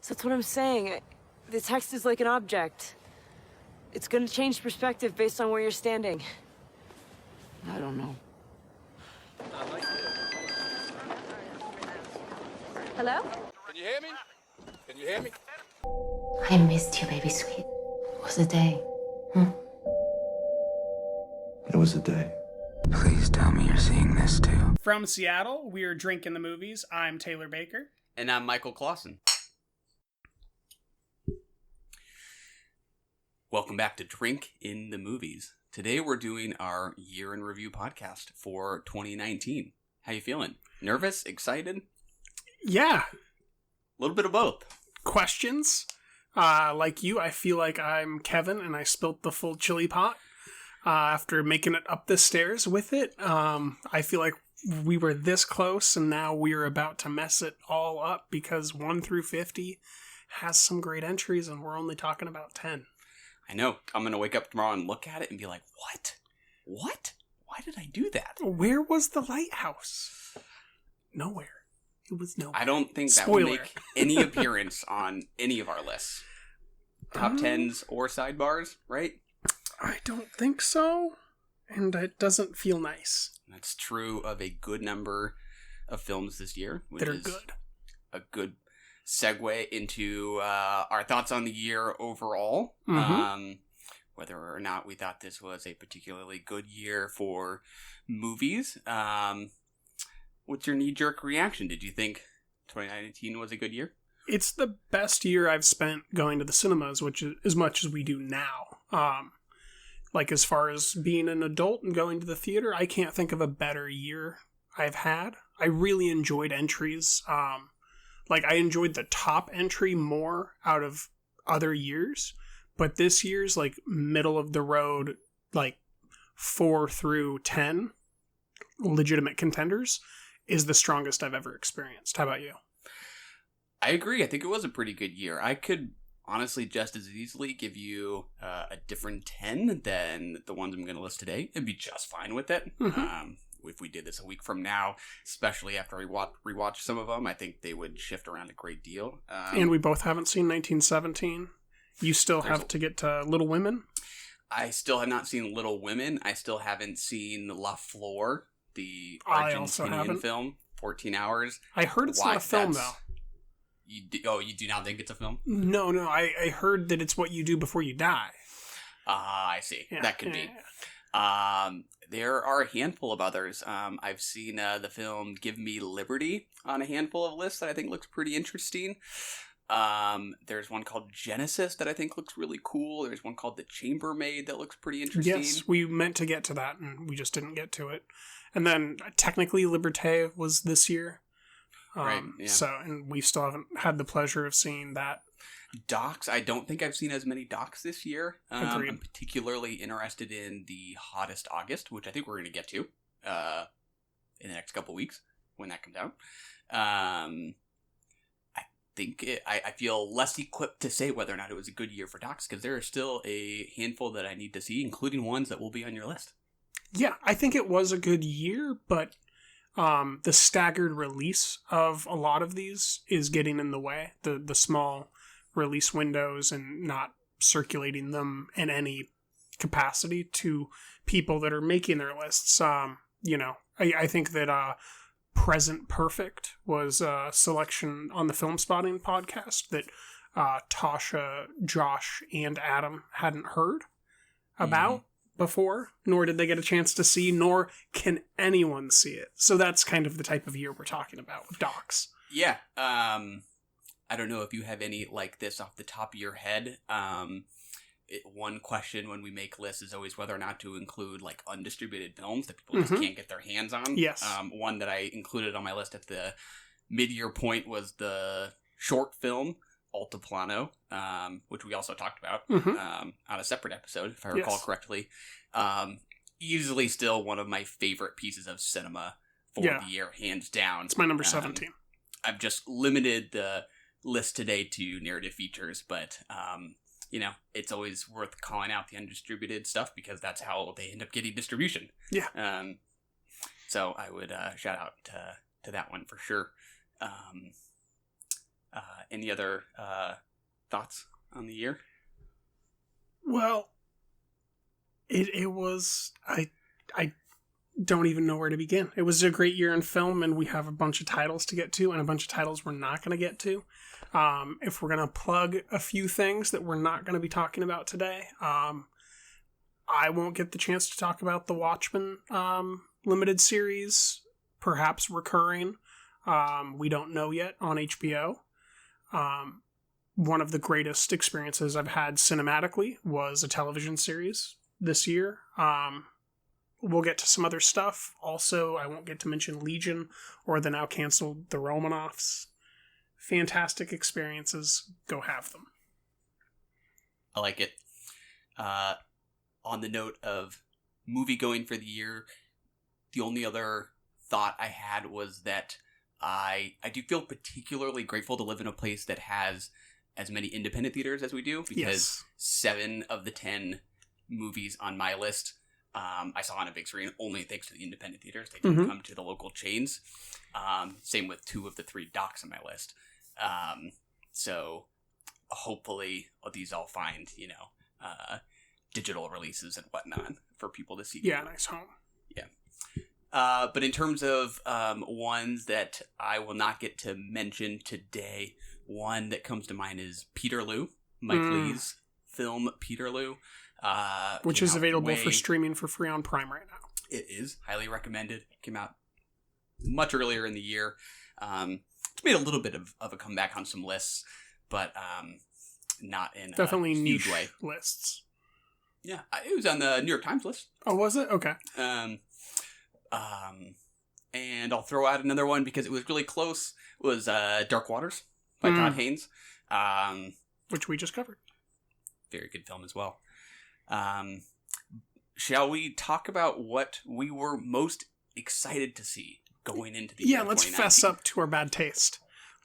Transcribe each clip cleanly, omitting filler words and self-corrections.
So that's what I'm saying. The text is like an object. It's gonna change perspective based on where you're standing. I don't know. Hello? Can you hear me? Can you hear me? I missed you, baby sweet. It was a day. It was a day. Please tell me you're seeing this too. From Seattle, we're Drinking the Movies. I'm Taylor Baker. And I'm Michael Clausen. Welcome back to Drink in the Movies. Today we're doing our year in review podcast for 2019. How you feeling? Nervous? Excited? Yeah. A little bit of both. Questions? Like you, I feel like I'm Kevin and I spilt the full chili pot after making it up the stairs with it. I feel like we were this close and now we're about to mess it all up because 1 through 50 has some great entries and we're only talking about 10. I know. I'm going to wake up tomorrow and look at it and be like, what? What? Why did I do that? Where was the lighthouse? Nowhere. It was nowhere. I don't think that Spoiler. will make any appearance on any of our lists. Top 10s or sidebars, right? I don't think so. And it doesn't feel nice. That's true of a good number of films this year. Which That are is good. A good segue into our thoughts on the year overall. Mm-hmm. Whether or not we thought this was a particularly good year for movies. What's your knee-jerk reaction? Did you think 2019 was a good year? It's the best year I've spent going to the cinemas, which is as much as we do now. Like as far as being an adult and going to the theater, I can't think of a better year I've had. I really enjoyed entries. Like I enjoyed the top entry more out of other years, but this year's like middle of the road, like 4 through 10 legitimate contenders is the strongest I've ever experienced. How about you? I agree. I think it was a pretty good year. I could honestly just as easily give you a different 10 than the ones I'm going to list today. It'd be just fine with it. Mm-hmm. If we did this a week from now, especially after I rewatch some of them, I think they would shift around a great deal. And we both haven't seen 1917. You still have to get to Little Women? I still have not seen Little Women. I still haven't seen La Flor, the I also Argentinian haven't. film, 14 Hours. I heard it's not a film, though. You do not think it's a film? No, I heard that it's what you do before you die. I see. Yeah, That could be. There are a handful of others. I've seen the film Give Me Liberty on a handful of lists that I think looks pretty interesting. There's one called Genesis that I think looks really cool. There's one called The Chambermaid that looks pretty interesting. Yes, we meant to get to that, and we just didn't get to it. And then, technically, Liberté was this year. Right, yeah. So, and we still haven't had the pleasure of seeing that. Docs, I don't think I've seen as many docs this year. Agreed. I'm particularly interested in The Hottest August, which I think we're going to get to in the next couple weeks when that comes out. I feel less equipped to say whether or not it was a good year for docs because there are still a handful that I need to see, including ones that will be on your list. Yeah, I think it was a good year, but the staggered release of a lot of these is getting in the way. The small release windows and not circulating them in any capacity to people that are making their lists. I think that Present Perfect was a selection on the Film Spotting podcast that Tasha, Josh, and Adam hadn't heard about before, nor did they get a chance to see, nor can anyone see it. So that's kind of the type of year we're talking about with docs. Yeah. I don't know if you have any like this off the top of your head. One question when we make lists is always whether or not to include like undistributed films that people just can't get their hands on. Yes. One that I included on my list at the mid-year point was the short film Altiplano, which we also talked about on a separate episode, if I recall correctly. Easily still one of my favorite pieces of cinema for the year, hands down. It's my number 17. I've just limited the list today to narrative features, but it's always worth calling out the undistributed stuff because that's how they end up getting distribution. Yeah. So I would shout out to that one for sure. Any other thoughts on the year? Well, it was... I don't even know where to begin. It was a great year in film, and we have a bunch of titles to get to, and a bunch of titles we're not going to get to. If we're going to plug a few things that we're not going to be talking about today, I won't get the chance to talk about the Watchmen limited series, perhaps recurring. We don't know yet, on HBO. One of the greatest experiences I've had cinematically was a television series this year. We'll get to some other stuff. Also, I won't get to mention Legion or the now canceled The Romanovs. Fantastic experiences. Go have them. I like it. On the note of movie going for the year, the only other thought I had was that I do feel particularly grateful to live in a place that has as many independent theaters as we do, because 7 of the 10 movies on my list I saw on a big screen only thanks to the independent theaters. They didn't come to the local chains. Same with 2 of the 3 docs on my list. So hopefully these all find, digital releases and whatnot for people to see. Yeah, nice home. Yeah. But in terms of ones that I will not get to mention today, one that comes to mind is Peterloo, Mike Leigh's film Peterloo. Which is available for streaming for free on Prime right now. It is. Highly recommended. Came out much earlier in the year. It's made a little bit of a comeback on some lists, but not in definitely a huge niche way. Lists. Yeah, it was on the New York Times list. Oh, was it? Okay. And I'll throw out another one because it was really close. It was Dark Waters by Todd Haynes. Which we just covered. Very good film as well. Shall we talk about what we were most excited to see going into the year? Yeah, let's fess up to our bad taste.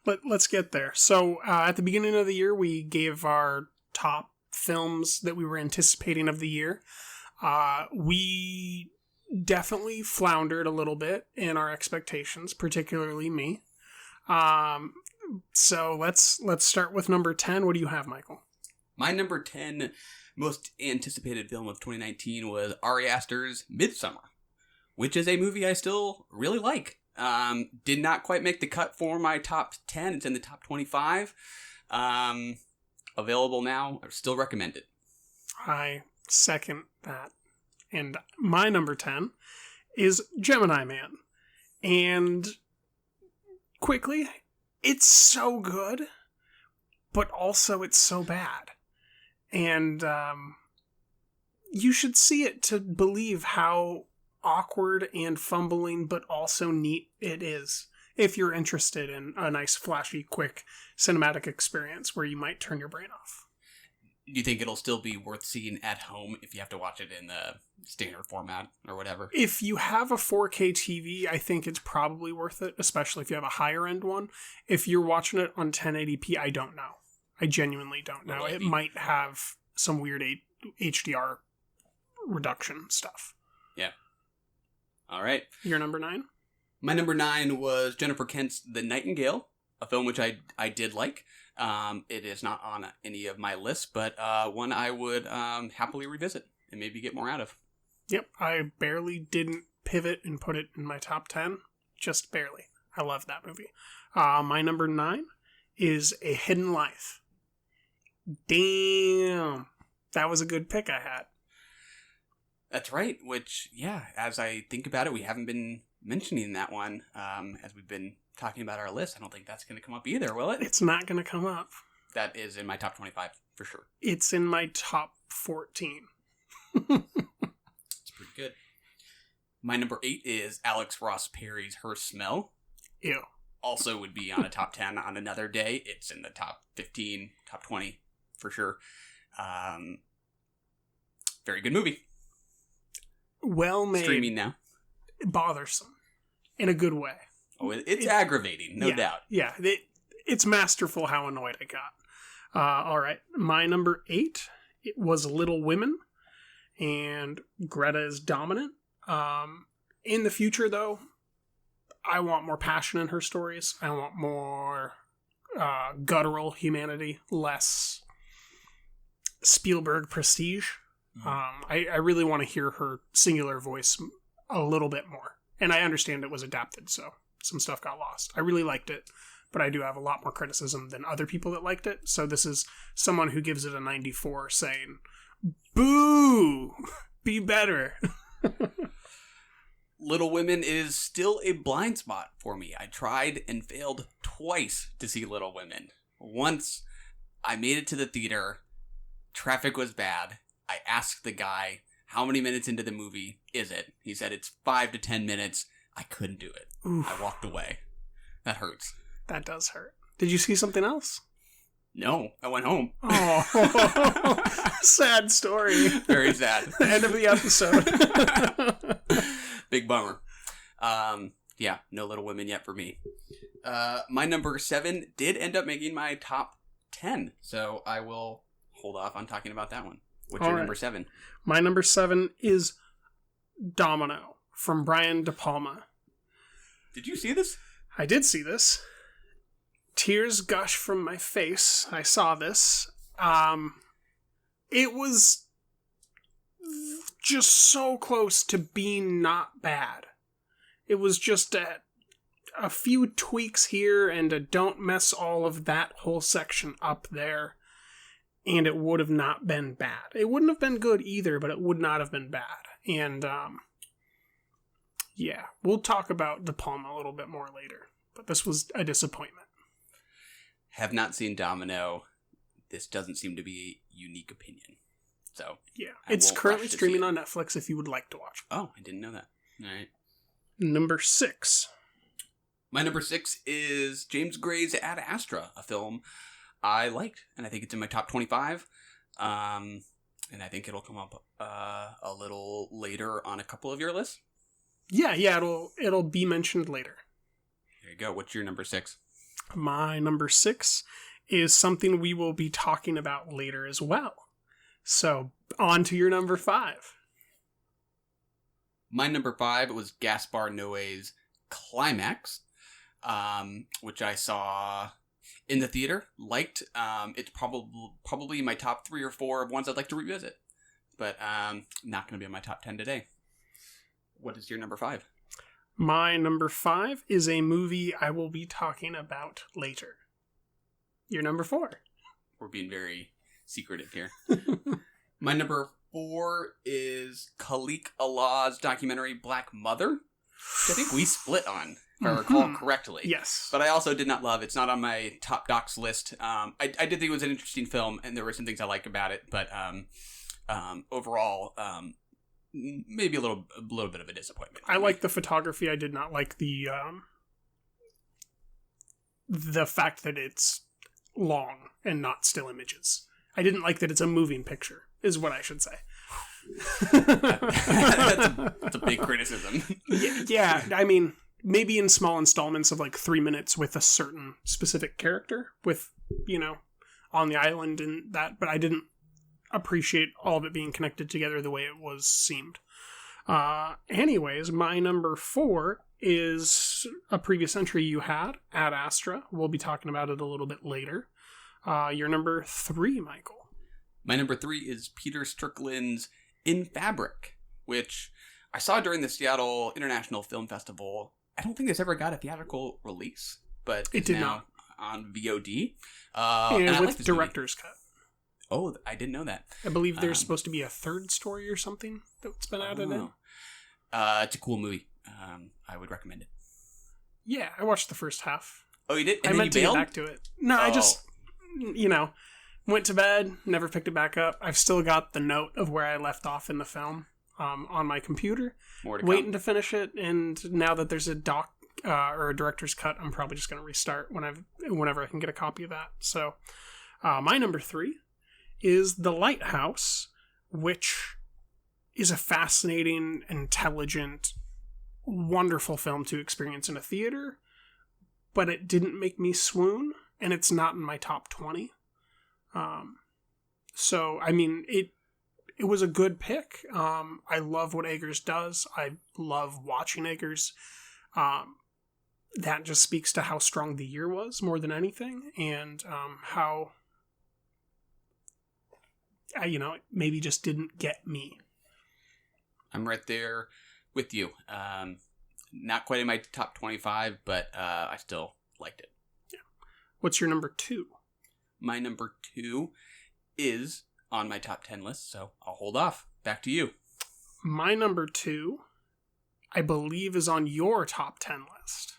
Let's get there. So at the beginning of the year, we gave our top films that we were anticipating of the year. We definitely floundered a little bit in our expectations, particularly me. So let's start with number 10. What do you have, Michael? My number 10 most anticipated film of 2019 was Ari Aster's Midsummer, which is a movie I still really like. Did not quite make the cut for my top 10. It's in the top 25. Available now. I still recommend it. I second that. And my number 10 is Gemini Man. And quickly, it's so good, but also it's so bad. And you should see it to believe how awkward and fumbling, but also neat it is. If you're interested in a nice, flashy, quick cinematic experience where you might turn your brain off. Do you think it'll still be worth seeing at home if you have to watch it in the standard format or whatever? If you have a 4K TV, I think it's probably worth it, especially if you have a higher end one. If you're watching it on 1080p, I don't know. I genuinely don't know. It might have some weird HDR reduction stuff. Yeah. All right. Your number 9? My number 9 was Jennifer Kent's The Nightingale, a film which I did like. It is not on any of my lists, but one I would happily revisit and maybe get more out of. Yep, I barely didn't pivot and put it in my top 10. Just barely. I love that movie. My number 9 is A Hidden Life. Damn. That was a good pick I had. That's right, which, yeah, as I think about it, we haven't been mentioning that one as we've been talking about our list. I don't think that's going to come up either, will it? It's not going to come up. That is in my top 25, for sure. It's in my top 14. It's pretty good. My number 8 is Alex Ross Perry's Her Smell. Ew. Also would be on a top 10 on another day. It's in the top 15, top 20, for sure. Very good movie. Well made. Streaming now. Bothersome. In a good way. Oh, it's aggravating, no doubt. Yeah, it's masterful how annoyed I got. All right, my number 8, it was Little Women, and Greta is dominant. In the future, though, I want more passion in her stories. I want more guttural humanity, less Spielberg prestige. I really want to hear her singular voice a little bit more. And I understand it was adapted, so some stuff got lost. I really liked it, but I do have a lot more criticism than other people that liked it. So this is someone who gives it a 94 saying, boo! Be better. Little Women is still a blind spot for me. I tried and failed twice to see Little Women. Once, I made it to the theater. Traffic was bad. I asked the guy, how many minutes into the movie is it? He said it's 5 to 10 minutes. I couldn't do it. Oof. I walked away. That hurts. That does hurt. Did you see something else? No, I went home. Oh, sad story. Very sad. End of the episode. Big bummer. Yeah, no Little Women yet for me. My number 7 did end up making my top 10, so I will hold off on talking about that one. What's your number 7? My number 7 is Domino from Brian De Palma. Did you see this? I did see this. Tears gush from my face. I saw this. It was just so close to being not bad. It was just a few tweaks here and a don't mess all of that whole section up there, and it would have not been bad. It wouldn't have been good either, but it would not have been bad. And yeah, we'll talk about De Palma a little bit more later, but this was a disappointment. Have not seen Domino. This doesn't seem to be a unique opinion. So yeah, it's currently streaming on Netflix if you would like to watch it. Oh, I didn't know that. All right. Number 6. My number 6 is James Gray's Ad Astra, a film I liked, and I think it's in my top 25. And I think it'll come up a little later on a couple of your lists. Yeah, it'll be mentioned later. There you go. What's your number 6? My number 6 is something we will be talking about later as well. So, on to your number 5. My number 5 was Gaspar Noé's Climax, which I saw in the theater, liked. It's probably my top 3 or 4 of ones I'd like to revisit, but not going to be in my top 10 today. What is your number 5? My number 5 is a movie I will be talking about later. Your number 4. We're being very secretive here. My number 4 is Khalik Allah's documentary Black Mother, which I think we split on, if I recall correctly. Yes. But I also did not love. It's not on my top docs list. I did think it was an interesting film, and there were some things I liked about it, but overall, maybe a little bit of a disappointment. I like the photography. I did not like the fact that it's long and not still images. I didn't like that it's a moving picture, is what I should say. That's a big criticism. Yeah, I mean, maybe in small installments of like 3 minutes with a certain specific character, with, on the island and that, but I didn't appreciate all of it being connected together the way it seemed. Anyways, my number 4 is a previous entry you had, Ad Astra. We'll be talking about it a little bit later. Your number 3, Michael. My number 3 is Peter Strickland's In Fabric, which I saw during the Seattle International Film Festival. I don't think this ever got a theatrical release, but it did not on VOD. And with director's cut. Oh, I didn't know that. I believe there's supposed to be a third story or something that's been added in. It's a cool movie. I would recommend it. Yeah, I watched the first half. Oh, you did? And I then meant to get back to it. No, I just, went to bed, never picked it back up. I've still got the note of where I left off in the film on my computer. More to waiting to finish it, and now that there's a doc or a director's cut, I'm probably just going to restart whenever I can get a copy of that. So, my number 3 is The Lighthouse, which is a fascinating, intelligent, wonderful film to experience in a theater, but it didn't make me swoon, and it's not in my top 20. So, I mean, it was a good pick. I love what Eggers does. I love watching Eggers. that just speaks to how strong the year was more than anything, and how, it maybe just didn't get me. I'm right there with you. Not quite in my top 25, but I still liked it. Yeah. What's your number 2? My number 2 is on my top 10 list, so I'll hold off. Back to you. My number 2, I believe, is on your top 10 list.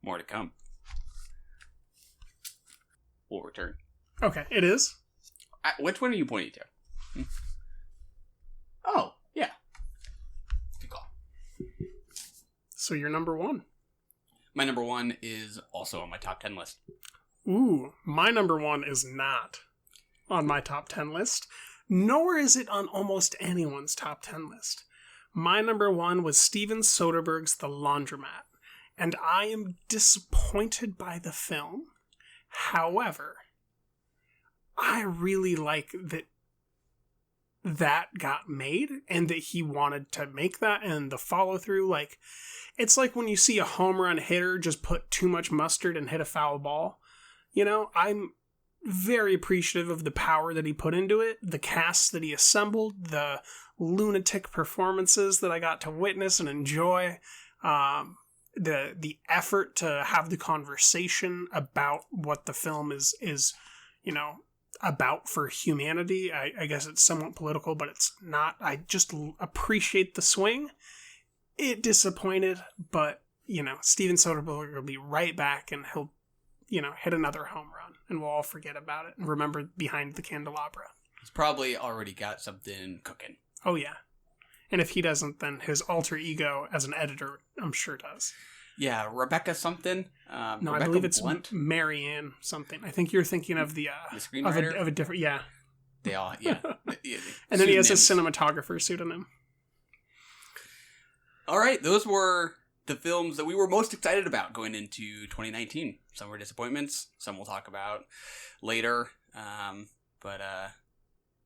More to come. We'll return. Okay, it is? Which one are you pointing to? Oh, yeah. Good call. So you're number 1. My number 1 is also on my top 10 list. Ooh, my number 1 is not on my top 10 list, nor is it on almost anyone's top 10 list. My number 1 was Steven Soderbergh's The Laundromat, and I am disappointed by the film. However, I really like that got made, and that he wanted to make that, and the follow-through. It's like when you see a home run hitter just put too much mustard and hit a foul ball. I'm very appreciative of the power that he put into it, the cast that he assembled, the lunatic performances that I got to witness and enjoy, the effort to have the conversation about what the film is about for humanity. I guess it's somewhat political, but it's not. I just appreciate the swing. It disappointed, but, Steven Soderbergh will be right back, and he'll, hit another home run, and we'll all forget about it and remember Behind the Candelabra. He's probably already got something cooking. Oh, yeah. And if he doesn't, then his alter ego as an editor, I'm sure, does. Yeah, Rebecca something. No, Rebecca I believe it's Blunt. Marianne something. I think you're thinking of the screenwriter of a different, yeah. They all, yeah. And then he has a cinematographer pseudonym. All right, those were the films that we were most excited about going into 2019. Some were disappointments, some we'll talk about later. But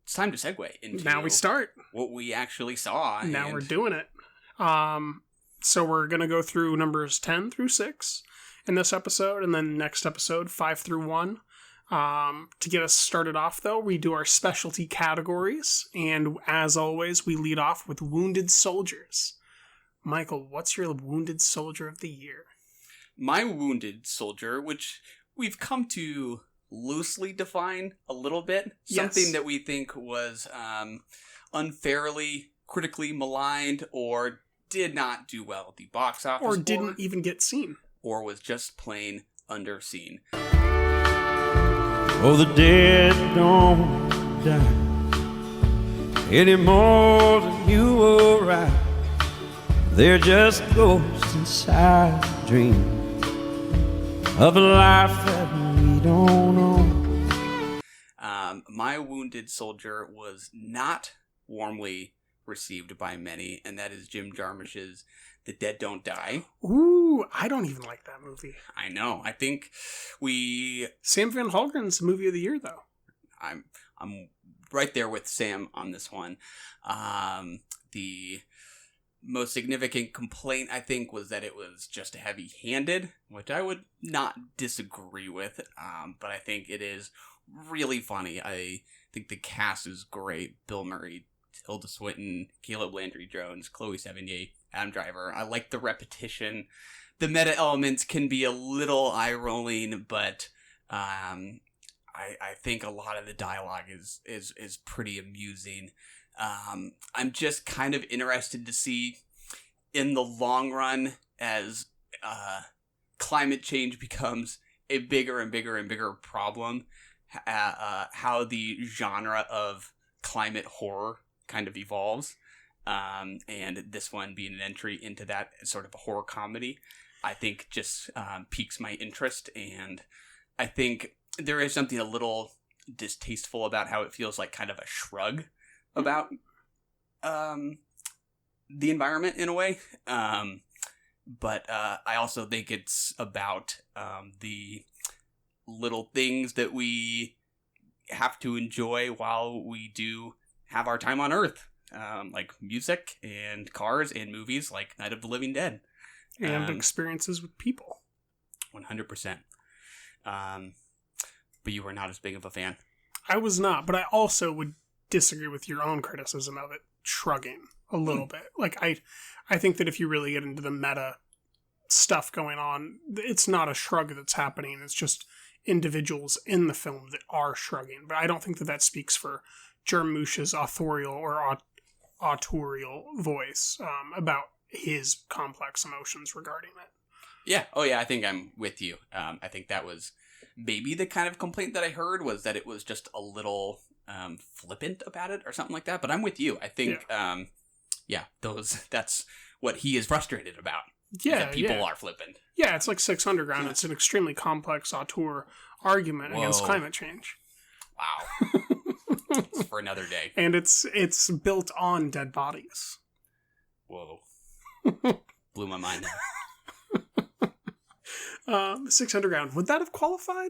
it's time to segue into now we start what we actually saw. Now we're doing it. So we're going to go through numbers 10 through 6 in this episode, and then next episode 5 through 1. To get us started off, though, we do our specialty categories, and as always, we lead off with Wounded Soldiers. Michael, what's your Wounded Soldier of the year? My Wounded Soldier, which we've come to loosely define a little bit, something that we think was unfairly, critically maligned, or did not do well at the box office, or didn't even get seen, or was just plain underseen. Oh, the dead don't die any more than you or I. They're just ghosts inside a dream of a life that we don't know. My Wounded Soldier was not warmly received by many, and that is Jim Jarmusch's The Dead Don't Die. Ooh, I don't even like that movie. I know. I think Sam Van Halgren's movie of the year, though. I'm right there with Sam on this one. The most significant complaint, I think, was that it was just heavy-handed, which I would not disagree with, but I think it is really funny. I think the cast is great. Bill Murray, Tilda Swinton, Caleb Landry Jones, Chloe Sevigny, Adam Driver. I like the repetition. The meta elements can be a little eye-rolling, but I think a lot of the dialogue is pretty amusing. I'm just kind of interested to see in the long run, as climate change becomes a bigger and bigger and bigger problem, how the genre of climate horror kind of evolves. And this one being an entry into that sort of a horror comedy, I think just piques my interest. And I think there is something a little distasteful about how it feels like kind of a shrug about the environment in a way. But I also think it's about the little things that we have to enjoy while we do have our time on Earth. Like music and cars and movies like Night of the Living Dead. And experiences with people. 100%. But you were not as big of a fan. I was not, but I also would disagree with your own criticism of it shrugging a little bit. Like, I think that if you really get into the meta stuff going on, it's not a shrug that's happening. It's just individuals in the film that are shrugging. But I don't think that that speaks for Jarmusch's authorial or autorial voice about his complex emotions regarding it. Yeah. Oh, yeah. I think I'm with you. I think that was maybe the kind of complaint that I heard, was that it was just a little flippant about it or something like that. But I'm with you. I think, that's what he is frustrated about. Yeah, that people are flippant. Yeah, it's like 6 Underground. It's an extremely complex auteur argument against climate change. Wow. It's for another day. And it's built on dead bodies. Whoa. Blew my mind. 6 Underground. Would that have qualified?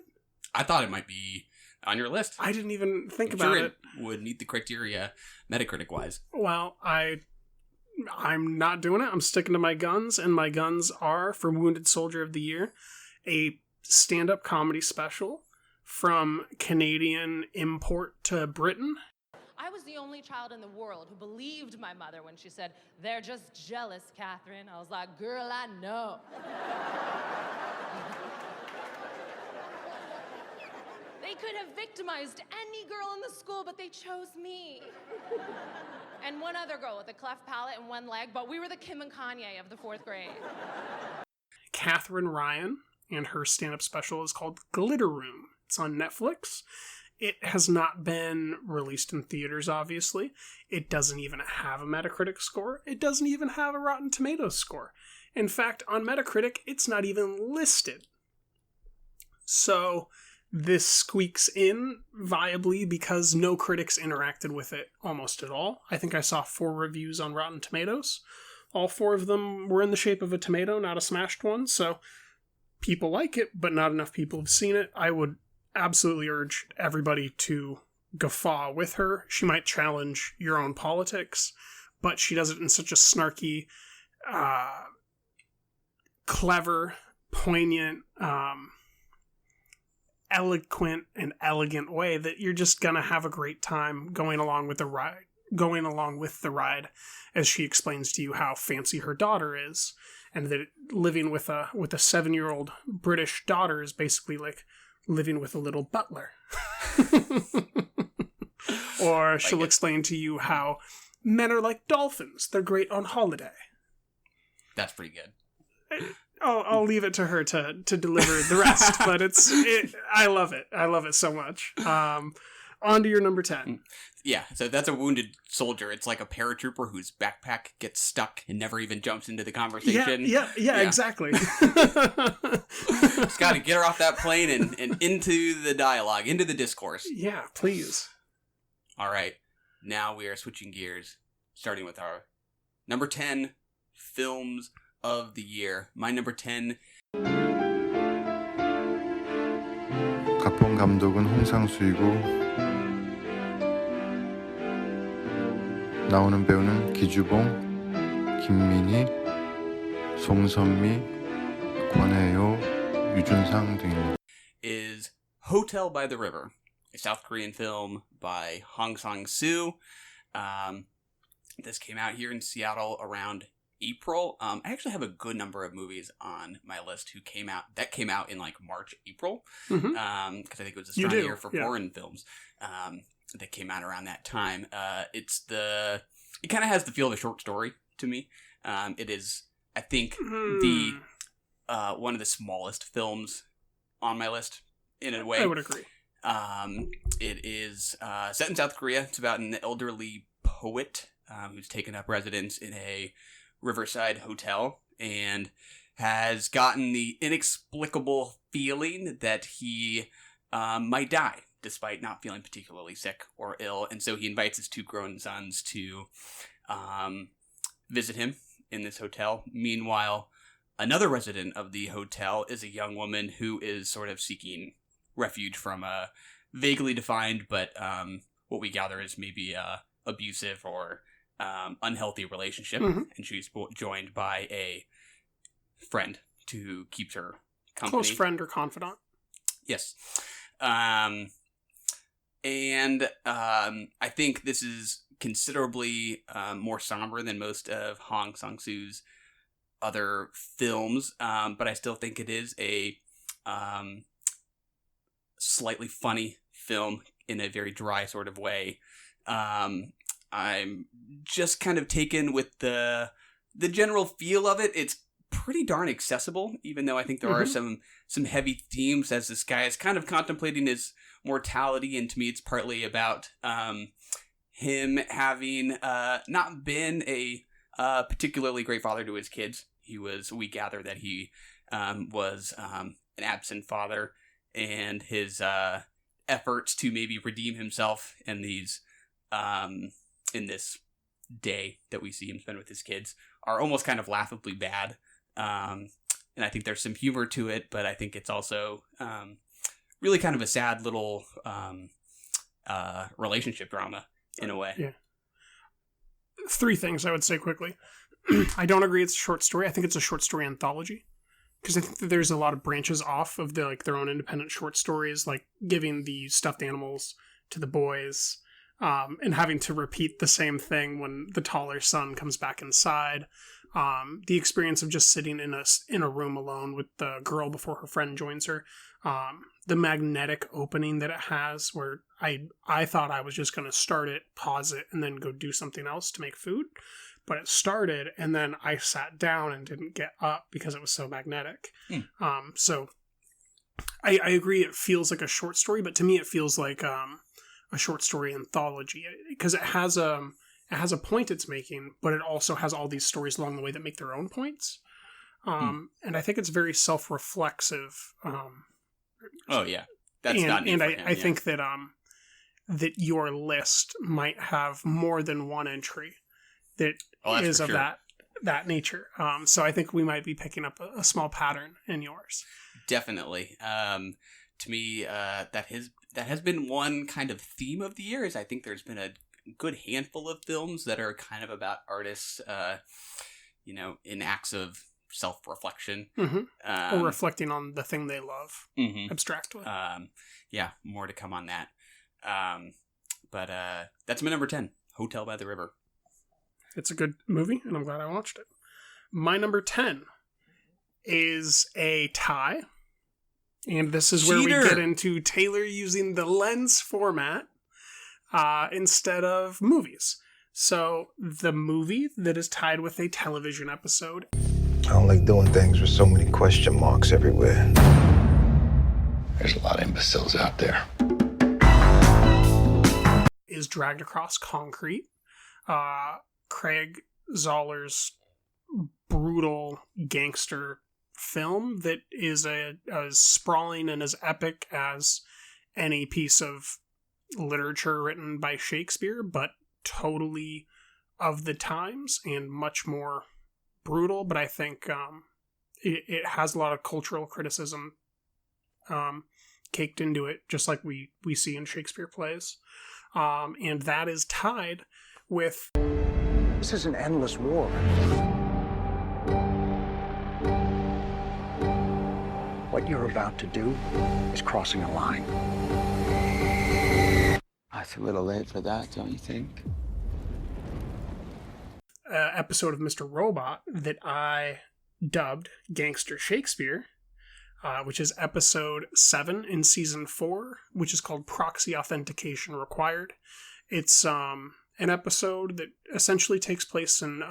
I thought it might be on your list. I didn't even think about it. Would meet the criteria Metacritic-wise. Well, I'm not doing it. I'm sticking to my guns, and my guns are, for Wounded Soldier of the Year, a stand-up comedy special from Canadian import to Britain. I was the only child in the world who believed my mother when she said, "They're just jealous, Catherine." I was like, girl, I know. They could have victimized any girl in the school, but they chose me. And one other girl with a cleft palate and one leg, but we were the Kim and Kanye of the 4th grade. Catherine Ryan, and her stand-up special is called Glitter Room. It's on Netflix. It has not been released in theaters, obviously. It doesn't even have a Metacritic score. It doesn't even have a Rotten Tomatoes score. In fact, on Metacritic, it's not even listed. So this squeaks in viably because no critics interacted with it almost at all. I think I saw 4 reviews on Rotten Tomatoes. All 4 of them were in the shape of a tomato, not a smashed one, so people like it, but not enough people have seen it. I would absolutely urge everybody to guffaw with her. She might challenge your own politics, but she does it in such a snarky, clever, poignant, eloquent and elegant way that you're just gonna have a great time going along with the ride as she explains to you how fancy her daughter is, and that living with a 7-year-old British daughter is basically like living with a little butler. Or she'll explain to you how men are like dolphins. They're great on holiday. That's pretty good. I'll leave it to her to deliver the rest, but I love it. I love it so much. On to your number 10. Yeah, so that's a Wounded Soldier. It's like a paratrooper whose backpack gets stuck and never even jumps into the conversation. Yeah, exactly. Just got to get her off that plane and into the dialogue, into the discourse. Yeah, please. All right, now we are switching gears, starting with our number 10 films of the year. My number 10. 각본 감독은 홍상수이고 나오는 배우는 기주봉, 김민희, 송선미, 권혜요, 유준상 등입니다. Is Hotel by the River, a South Korean film by Hong Sang-soo. This came out here in Seattle around April. I actually have a good number of movies on my list that came out in like March, April, because I think it was a strong year for foreign films that came out around that time. It kind of has the feel of a short story to me. It is, I think, the one of the smallest films on my list in a way. I would agree. It is set in South Korea. It's about an elderly poet who's taken up residence in a riverside hotel and has gotten the inexplicable feeling that he might die despite not feeling particularly sick or ill. And so he invites his 2 grown sons to visit him in this hotel. Meanwhile, another resident of the hotel is a young woman who is sort of seeking refuge from a vaguely defined, but what we gather is maybe abusive or unhealthy relationship. And she's joined by a friend who keeps her company. Close friend or confidant. Yes. I think this is considerably more somber than most of Hong Sang-soo's other films, but I still think it is a slightly funny film in a very dry sort of way. I'm just kind of taken with the general feel of it. It's pretty darn accessible, even though I think there are some heavy themes as this guy is kind of contemplating his mortality, and to me it's partly about him having not been a particularly great father to his kids. We gather that he was an absent father, and his efforts to maybe redeem himself in these in this day that we see him spend with his kids are almost kind of laughably bad. And I think there's some humor to it, but I think it's also really kind of a sad little relationship drama in a way. Yeah. 3 things I would say quickly. I don't agree it's a short story. I think it's a short story anthology. Because I think that there's a lot of branches off of their own independent short stories, like giving the stuffed animals to the boys, and having to repeat the same thing when the taller son comes back inside. The experience of just sitting in a room alone with the girl before her friend joins her. The magnetic opening that it has, where I thought I was just going to start it, pause it, and then go do something else to make food. But it started, and then I sat down and didn't get up because it was so magnetic. So I agree it feels like a short story, but to me it feels like a short story anthology, because it has a point it's making, but it also has all these stories along the way that make their own points. And I think it's very self-reflexive. Oh yeah, that's not new for him, I think that that your list might have more than one entry that is of that nature. So I think we might be picking up a small pattern in yours. Definitely. To me, that has been one kind of theme of the year. Is I think there's been a good handful of films that are kind of about artists, in acts of self-reflection. Or reflecting on the thing they love, abstractly. Yeah, more to come on that. But that's my number 10, Hotel by the River. It's a good movie, and I'm glad I watched it. My number 10 is a tie. And this is where we get into Taylor using the lens format instead of movies. So the movie that is tied with a television episode. I don't like doing things with so many question marks everywhere. There's a lot of imbeciles out there. Is Dragged Across Concrete. Craig Zoller's brutal gangster film that is as sprawling and as epic as any piece of literature written by Shakespeare, but totally of the times and much more brutal. But I think it has a lot of cultural criticism caked into it, just like we see in Shakespeare plays. And that is tied with... This is an endless war. What you're about to do is crossing a line. It's a little late for that, don't you think? Episode of Mr. Robot that I dubbed Gangster Shakespeare, which is episode 7 in season 4, which is called Proxy Authentication Required. It's an episode that essentially takes place in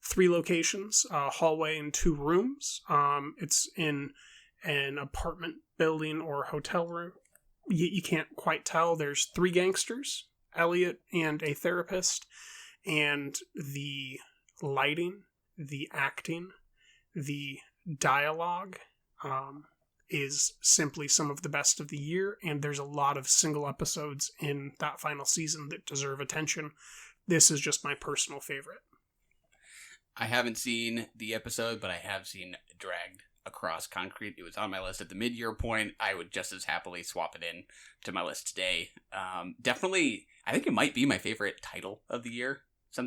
3 locations, a hallway and 2 rooms. It's in an apartment building or hotel room. You can't quite tell. There's 3 gangsters, Elliot and a therapist, and the lighting, the acting, the dialogue is simply some of the best of the year, and there's a lot of single episodes in that final season that deserve attention. This is just my personal favorite. I haven't seen the episode, but I have seen Dragged Across Concrete. It was on my list at the mid-year point. I would just as happily swap it in to my list today. Definitely, I think it might be my favorite title of the year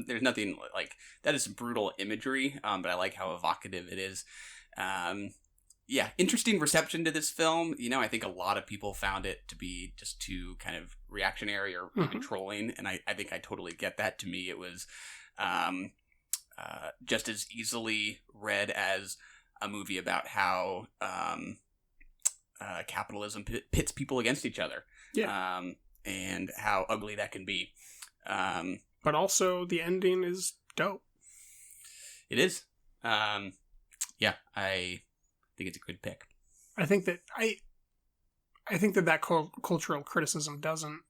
there's nothing like that is brutal imagery, but I like how evocative it is. Interesting reception to this film. I think a lot of people found it to be just too kind of reactionary or even trolling, and I think I totally get that. To me, it was just as easily read as a movie about how capitalism pits people against each other, and how ugly that can be. But also, the ending is dope. It is. I think it's a good pick. I think that that cultural criticism doesn't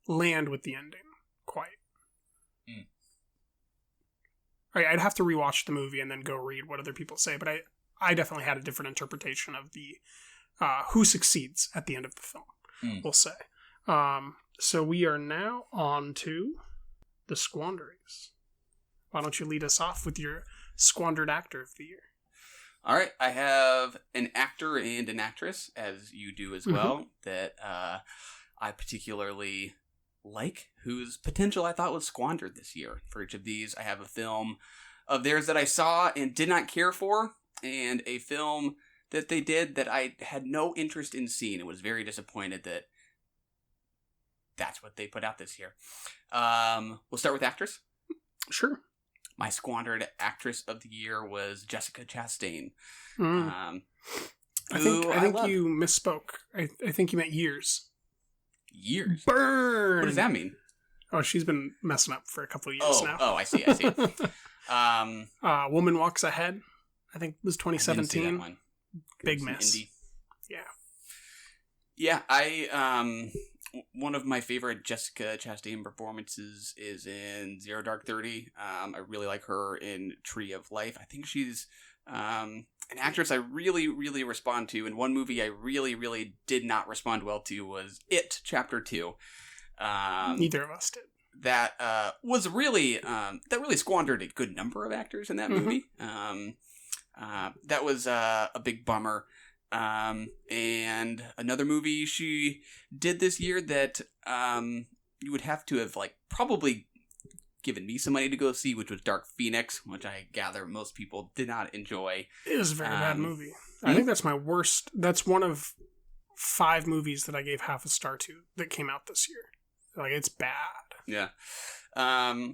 land with the ending quite. I'd have to rewatch the movie and then go read what other people say, but I definitely had a different interpretation of the who succeeds at the end of the film, we'll say. So we are now on to the Squanderies. Why don't you lead us off with your squandered actor of the year? All right, I have an actor and an actress, as you do as well, that I particularly like, whose potential I thought was squandered this year. For each of these, I have a film of theirs that I saw and did not care for, and a film that they did that I had no interest in seeing and was very disappointed that that's what they put out this year. We'll start with actress. Sure. My squandered actress of the year was Jessica Chastain. I think you misspoke. I think you meant years. Years? Burn! What does that mean? Oh, she's been messing up for a couple of years now. Oh, I see. Woman Walks Ahead, I think it was 2017. I didn't see that one. Big miss. Indie. Yeah, one of my favorite Jessica Chastain performances is in Zero Dark 30. I really like her in Tree of Life. I think she's an actress I really, really respond to. And one movie I really, really did not respond well to was It, Chapter 2. Neither of us did. That was really, that really squandered a good number of actors in that movie. That was a big bummer. And another movie she did this year that you would have to have probably given me some money to go see, which was Dark Phoenix, which I gather most people did not enjoy. It was a very bad movie. I think that's my worst. That's one of 5 movies that I gave half a star to that came out this year. It's bad. Yeah. I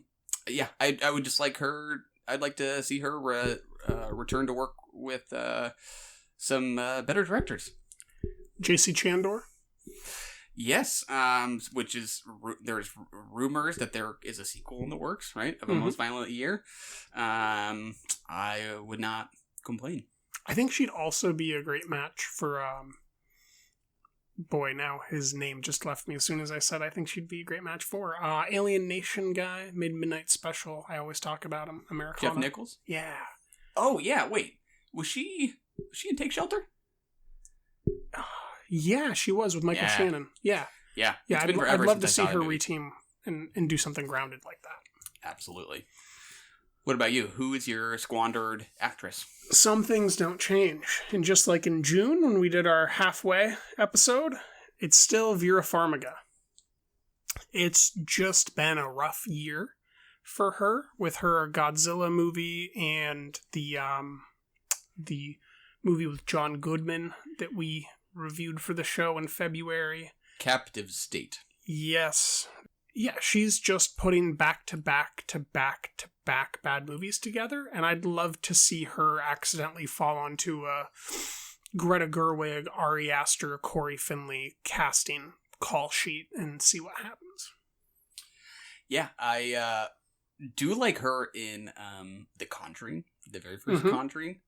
would just like her. I'd like to see her return to work with some better directors. J.C. Chandor? Yes, which is, there's rumors that there is a sequel in the works, right, of A Most Violent Year. I would not complain. I think she'd also be a great match for, boy, now his name just left me as soon as I said I think she'd be a great match for. Alien Nation guy, made Midnight Special. I always talk about him. Americana. Jeff Nichols? Yeah. Oh, yeah, wait. Was she in Take Shelter? Yeah, she was with Michael Shannon. Yeah. Yeah. I'd love to see her reteam and do something grounded like that. Absolutely. What about you? Who is your squandered actress? Some things don't change. And just like in June when we did our halfway episode, it's still Vera Farmiga. It's just been a rough year for her with her Godzilla movie and the movie with John Goodman that we reviewed for the show in February. Captive State. Yes. Yeah, she's just putting back to back to back to back bad movies together, and I'd love to see her accidentally fall onto a Greta Gerwig, Ari Aster, Corey Finley casting call sheet and see what happens. Yeah, I do like her in The Conjuring, the very first Conjuring.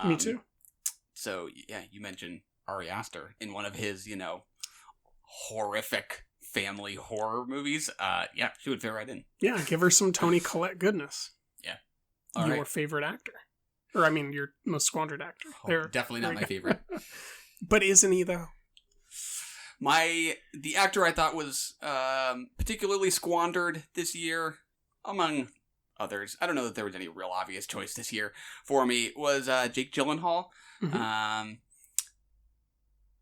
Me too. So, yeah, you mentioned Ari Aster in one of his, horrific family horror movies. Yeah, she would fit right in. Yeah, give her some Toni Collette goodness. Yeah. Your favorite actor. Or, I mean, your most squandered actor. Definitely not my favorite. But isn't he, though? The actor I thought was particularly squandered this year, among others, I don't know that there was any real obvious choice this year for me, was Jake Gyllenhaal.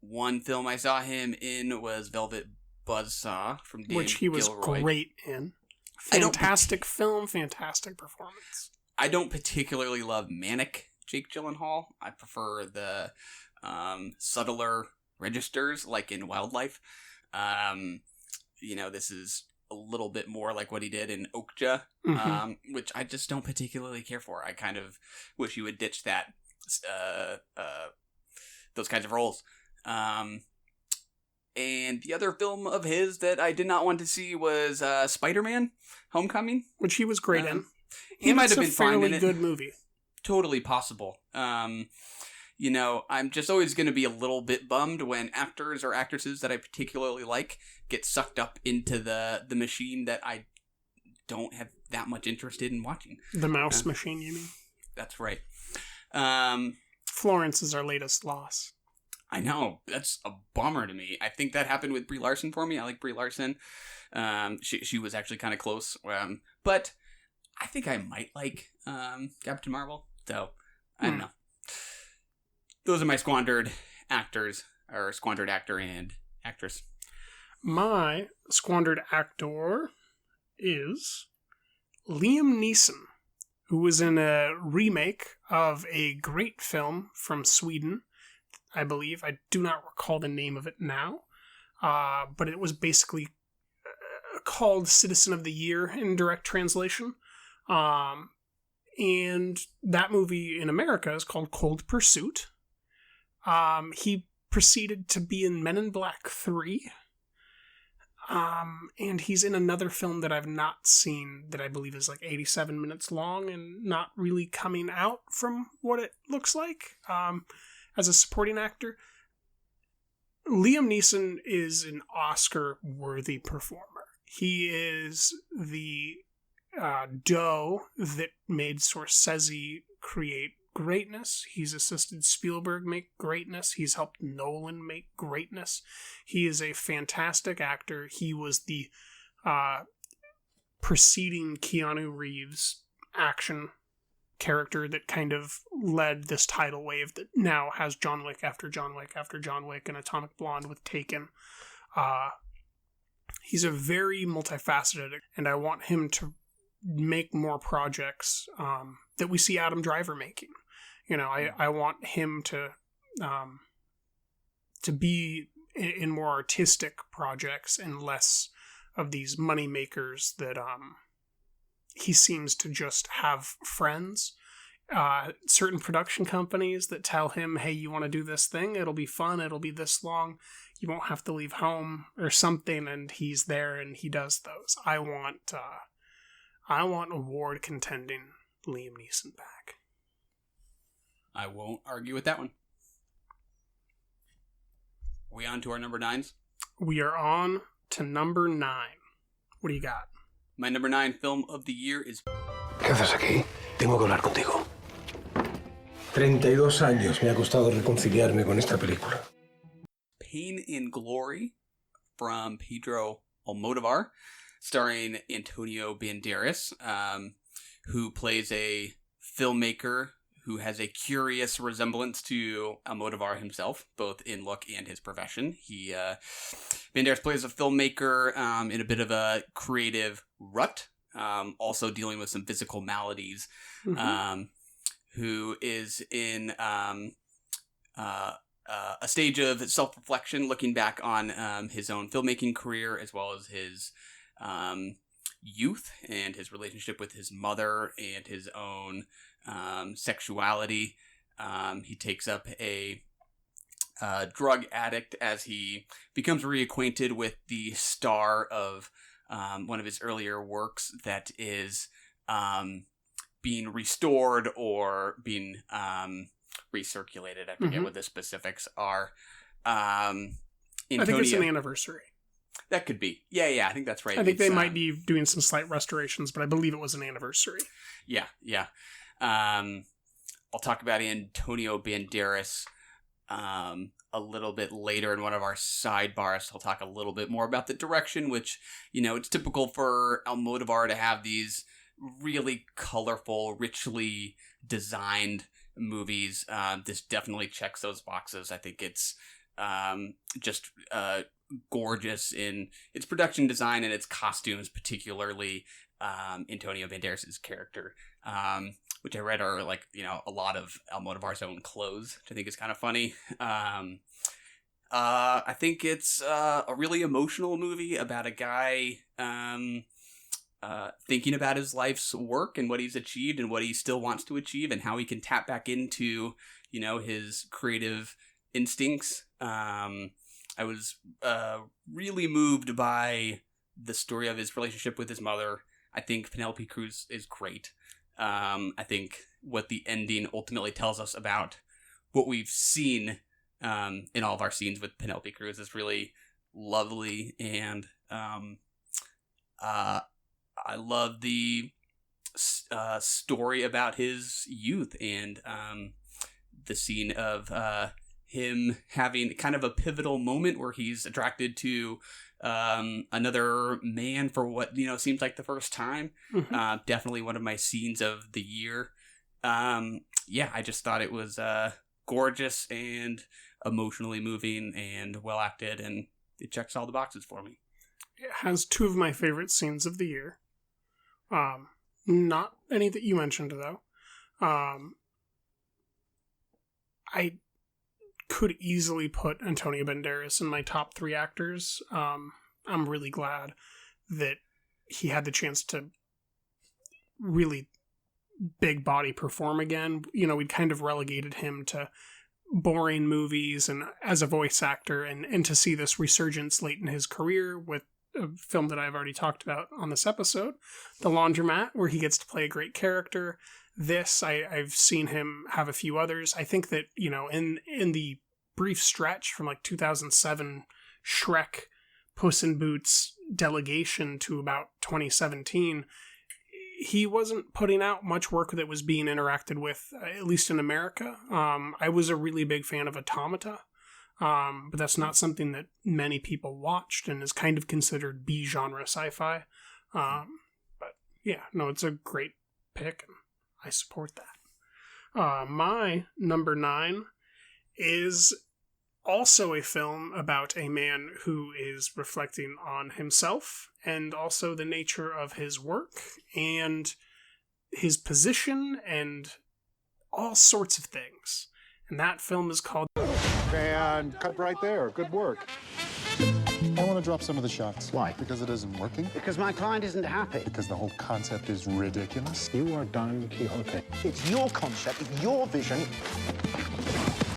One film I saw him in was Velvet Buzzsaw from Dan which he was Gilroy. Great in. Fantastic film, fantastic performance. I don't particularly love manic Jake Gyllenhaal. I prefer the subtler registers, like in Wildlife. This is a little bit more like what he did in Okja, which I just don't particularly care for. I kind of wish he would ditch that, those kinds of roles. And the other film of his that I did not want to see was Spider-Man: Homecoming, which he was great in. He might have been fine in it. It's a fairly good movie. Totally possible. I'm just always going to be a little bit bummed when actors or actresses that I particularly like get sucked up into the machine that I don't have that much interest in watching. The mouse machine, you mean? That's right. Florence is our latest loss. I know. That's a bummer to me. I think that happened with Brie Larson for me. I like Brie Larson. She was actually kind of close. But I think I might like Captain Marvel. So, I don't know. Those are my squandered actors, or squandered actor and actress. My squandered actor is Liam Neeson, who was in a remake of a great film from Sweden, I believe. I do not recall the name of it now, but it was basically called Citizen of the Year in direct translation. And that movie in America is called Cold Pursuit. He proceeded to be in Men in Black 3. And he's in another film that I've not seen that I believe is like 87 minutes long and not really coming out from what it looks like. As a supporting actor, Liam Neeson is an Oscar-worthy performer. He is the dough that made Scorsese create greatness. He's assisted Spielberg make greatness. He's helped Nolan make greatness. He is a fantastic actor. He was the preceding Keanu Reeves action character that kind of led this tidal wave that now has John Wick after John Wick after John Wick and Atomic Blonde with Taken. He's a very multifaceted, and I want him to make more projects that we see Adam Driver making. I want him to be in more artistic projects and less of these money makers that he seems to just have friends. Certain production companies that tell him, hey, you want to do this thing? It'll be fun. It'll be this long. You won't have to leave home or something. And he's there and he does those. I want award contending Liam Neeson back. I won't argue with that one. Are we on to our number 9s? We are on to number 9. What do you got? My number 9 film of the year is... ¿Qué haces aquí? Tengo que hablar contigo. 32 años me ha costado reconciliarme con esta película. Pain and Glory from Pedro Almodovar, starring Antonio Banderas, who plays a filmmaker who has a curious resemblance to Almodovar himself, both in look and his profession. Banderas plays a filmmaker in a bit of a creative rut, also dealing with some physical maladies, who is in a stage of self-reflection, looking back on his own filmmaking career, as well as his youth and his relationship with his mother and his own sexuality. He takes up a drug addict as he becomes reacquainted with the star of one of his earlier works that is being restored or being recirculated. I forget what the specifics are. I think it's an anniversary. That could be. Yeah, I think that's right. I think they might be doing some slight restorations, but I believe it was an anniversary. Yeah. I'll talk about Antonio Banderas a little bit later in one of our sidebars. I'll talk a little bit more about the direction, which, it's typical for Almodovar to have these really colorful, richly designed movies. This definitely checks those boxes. I think it's just gorgeous in its production design and its costumes, particularly. Antonio Banderas' character, which I read are like, a lot of Almodovar's own clothes, which I think is kind of funny. I think it's a really emotional movie about a guy thinking about his life's work and what he's achieved and what he still wants to achieve and how he can tap back into, his creative instincts. I was really moved by the story of his relationship with his mother. I think Penelope Cruz is great. I think what the ending ultimately tells us about what we've seen in all of our scenes with Penelope Cruz is really lovely, and I love the story about his youth and the scene of him having kind of a pivotal moment where he's attracted to another man for what seems like the first time. Definitely one of my scenes of the year. I just thought it was gorgeous and emotionally moving and well acted, and it checks all the boxes for me. It has two of my favorite scenes of the year. Not any that you mentioned, though. I could easily put Antonio Banderas in my top 3 actors. I'm really glad that he had the chance to really big body perform again. We'd kind of relegated him to boring movies and as a voice actor, and to see this resurgence late in his career with a film that I've already talked about on this episode, The Laundromat, where he gets to play a great character. This, I've seen him have a few others. I think that, in the brief stretch from like 2007 Shrek, Puss in Boots, Delegation to about 2017, he wasn't putting out much work that was being interacted with, at least in America. I was a really big fan of Automata, but that's not something that many people watched and is kind of considered B-genre sci-fi. But yeah, no, it's a great pick, and I support that. My number 9 is also a film about a man who is reflecting on himself and also the nature of his work and his position and all sorts of things. And that film is called... And cut right there. Good work. I want to drop some of the shots. Why? Because it isn't working? Because my client isn't happy. Because the whole concept is ridiculous? You are Don Quixote. It's your concept, it's your vision.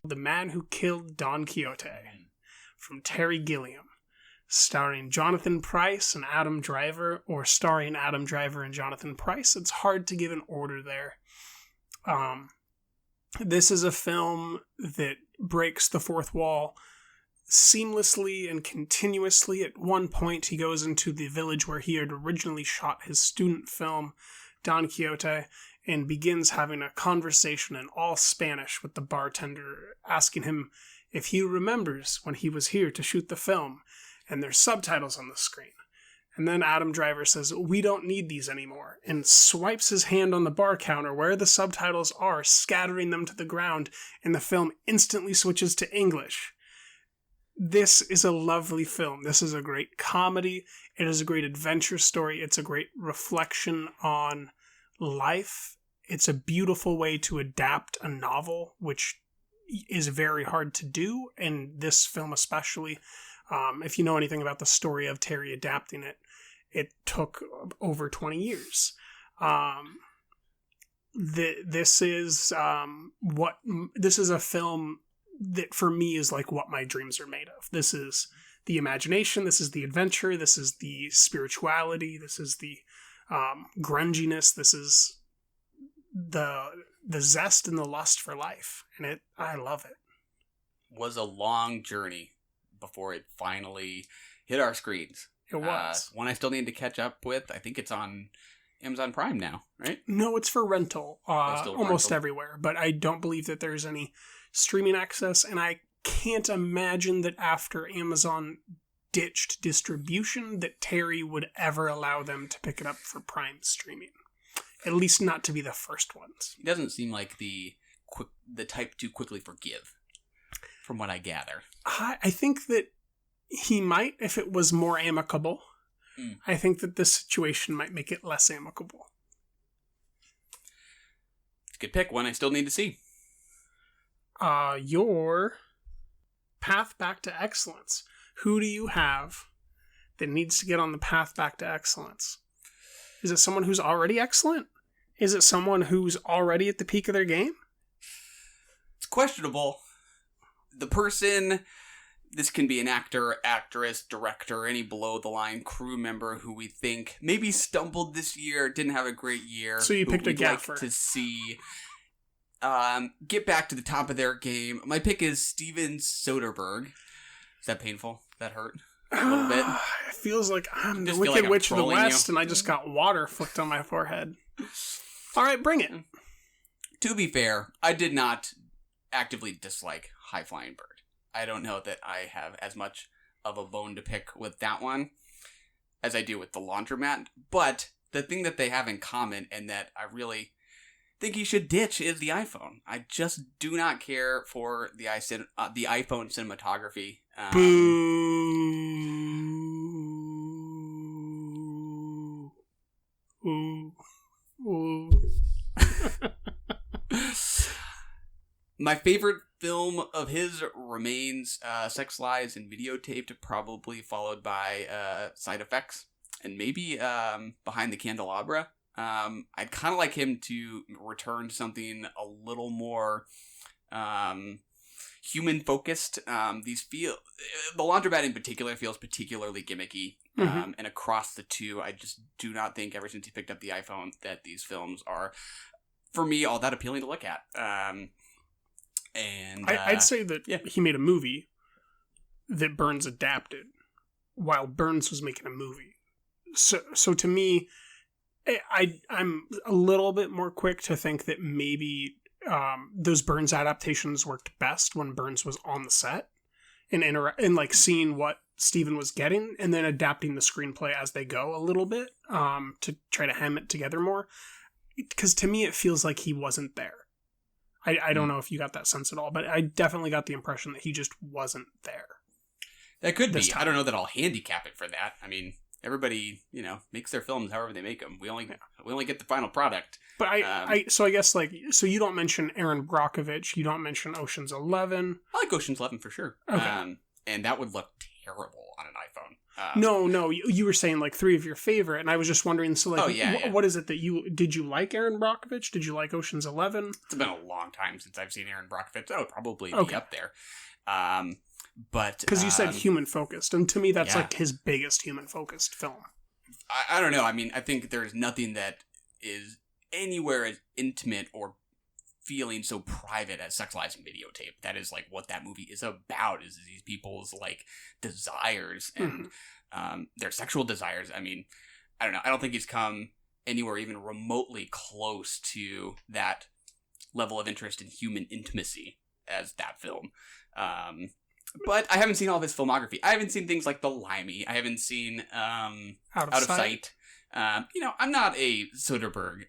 The Man Who Killed Don Quixote, from Terry Gilliam, starring Jonathan Pryce and Adam Driver, or starring Adam Driver and Jonathan Pryce. It's hard to give an order there. This is a film that breaks the fourth wall seamlessly and continuously. At one point, he goes into the village where he had originally shot his student film, Don Quixote, and begins having a conversation in all Spanish with the bartender, asking him if he remembers when he was here to shoot the film, and there's subtitles on the screen. And then Adam Driver says, "We don't need these anymore," and swipes his hand on the bar counter where the subtitles are, scattering them to the ground, and the film instantly switches to English. This is a lovely film. This is a great comedy. It is a great adventure story. It's a great reflection on life. It's a beautiful way to adapt a novel, which is very hard to do, and this film especially. If you know anything about the story of Terry adapting it, it took over 20 years. This is a film that for me is like what my dreams are made of. This is the imagination, this is the adventure, this is the spirituality, this is the grunginess, this is the zest and the lust for life, and I love it. Was a long journey before it finally hit our screens. It was. One I still need to catch up with. I think it's on Amazon Prime now, right? No, it's for rental almost rental everywhere, but I don't believe that there's any streaming access, and I can't imagine that after Amazon ditched distribution that Terry would ever allow them to pick it up for Prime streaming. At least not to be the first ones. He doesn't seem like the type to quickly forgive, from what I gather. I think that he might if it was more amicable. I think that this situation might make it less amicable. It's a good pick. One I still need to see. Your path back to excellence. Who do you have that needs to get on the path back to excellence? Is it someone who's already excellent? Is it someone who's already at the peak of their game? It's questionable. The person, this can be an actor, actress, director, any below-the-line crew member who we think maybe stumbled this year, didn't have a great year. So you picked a gaffer. Like to see get back to the top of their game. My pick is Steven Soderbergh. Is that painful? That hurt? A little bit? It feels like I'm the Just Wicked feel like I'm Witch of the West trolling you. and I just got water flicked on my forehead. All right, bring it. To be fair, I did not actively dislike High Flying Bird. I don't know that I have as much of a bone to pick with that one as I do with The Laundromat, but the thing that they have in common and that I really think he should ditch is the iPhone. I just do not care for the iPhone cinematography. Ooh. Ooh. My favorite film of his remains Sex, Lies, and Videotaped, probably followed by Side Effects, and maybe Behind the Candelabra. I'd kind of like him to return to something a little more human-focused. The Laundromat in particular feels particularly gimmicky. And across the two, I just do not think, ever since he picked up the iPhone, that these films are, for me, all that appealing to look at. I'd say that he made a movie that Burns adapted while Burns was making a movie. So to me, I'm a little bit more quick to think that maybe those Burns adaptations worked best when Burns was on the set and like seeing what Steven was getting and then adapting the screenplay as they go a little bit to try to hem it together more. Because to me, it feels like he wasn't there. I don't know if you got that sense at all, but I definitely got the impression that he just wasn't there. That could be. I don't know that I'll handicap it for that. I mean, everybody, makes their films however they make them. We only get the final product. But so I guess so you don't mention Aaron Brockovich, you don't mention Ocean's 11. I like Ocean's 11 for sure. Okay. And that would look terrible on an iPhone. No, you were saying like three of your favorite, and I was just wondering. So like, what is it that did you like Aaron Brockovich? Did you like Ocean's 11? It's been a long time since I've seen Aaron Brockovich. That would probably be up there. But because you said human focused, and to me that's like his biggest human focused film. I don't know. I mean, I think there's nothing that is anywhere as intimate or feeling so private as Sex, Lies, and Videotape. That is like what that movie is about, is these people's like desires and their sexual desires. I mean, I don't know. I don't think he's come anywhere even remotely close to that level of interest in human intimacy as that film. But I haven't seen all of his filmography. I haven't seen things like The Limey. I haven't seen Out of Sight. I'm not a Soderbergh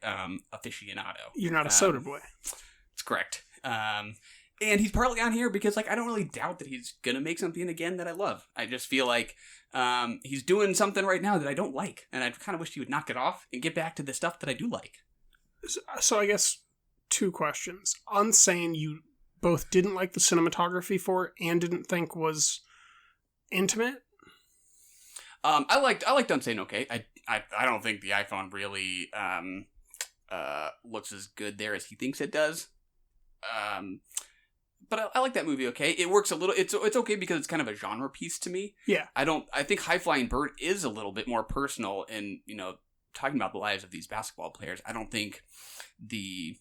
aficionado. You're not a soda boy. That's correct. And he's partly on here because, I don't really doubt that he's going to make something again that I love. I just feel like he's doing something right now that I don't like. And I kind of wish he would knock it off and get back to the stuff that I do like. So I guess two questions. Unsane, you both didn't like the cinematography for it and didn't think was intimate? I liked Unsane okay. I don't think the iPhone really looks as good there as he thinks it does. But I like that movie okay. It works a little. It's okay because it's kind of a genre piece to me. Yeah. I think High Flying Bird is a little bit more personal and, talking about the lives of these basketball players. I don't think the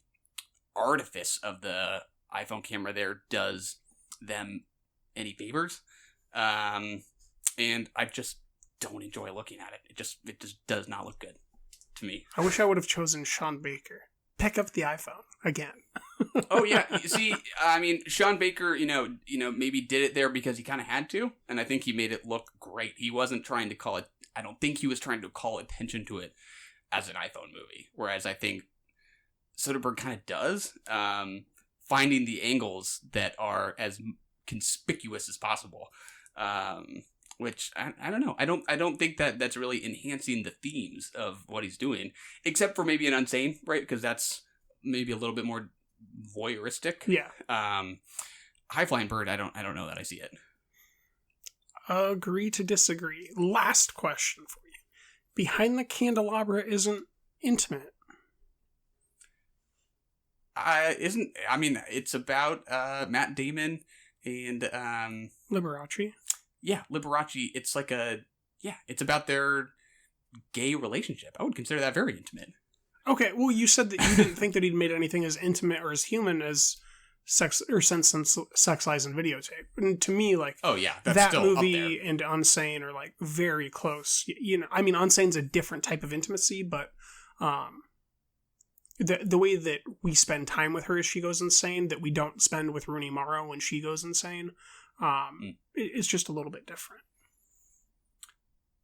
artifice of the iPhone camera there does them any favors. And I just don't enjoy looking at it. It just does not look good to me. I wish I would have chosen Sean Baker. Pick up the iPhone again. Oh yeah, see, I mean, Sean Baker, maybe did it there because he kind of had to, and I think he made it look great. He wasn't trying to call it. I don't think he was trying to call attention to it as an iPhone movie. Whereas I think Soderbergh kind of does, finding the angles that are as conspicuous as possible. which I don't know. I don't think that's really enhancing the themes of what he's doing, except for maybe an Unsane, right? Because that's maybe a little bit more voyeuristic. Yeah. High Flying Bird, I don't know that I see it. Agree to disagree. Last question for you. Behind the Candelabra isn't intimate. It's about Matt Damon and Liberace. Yeah, Liberace. It's like it's about their gay relationship. I would consider that very intimate. Okay, well, you said that you didn't think that he'd made anything as intimate or as human as Sex Lies and Videotape. And to me, like, oh yeah, that's that still movie and Unsane are like very close. You know, I mean, Unsane's a different type of intimacy, but the way that we spend time with her as she goes insane, that we don't spend with Rooney Mara when she goes insane, it's just a little bit different.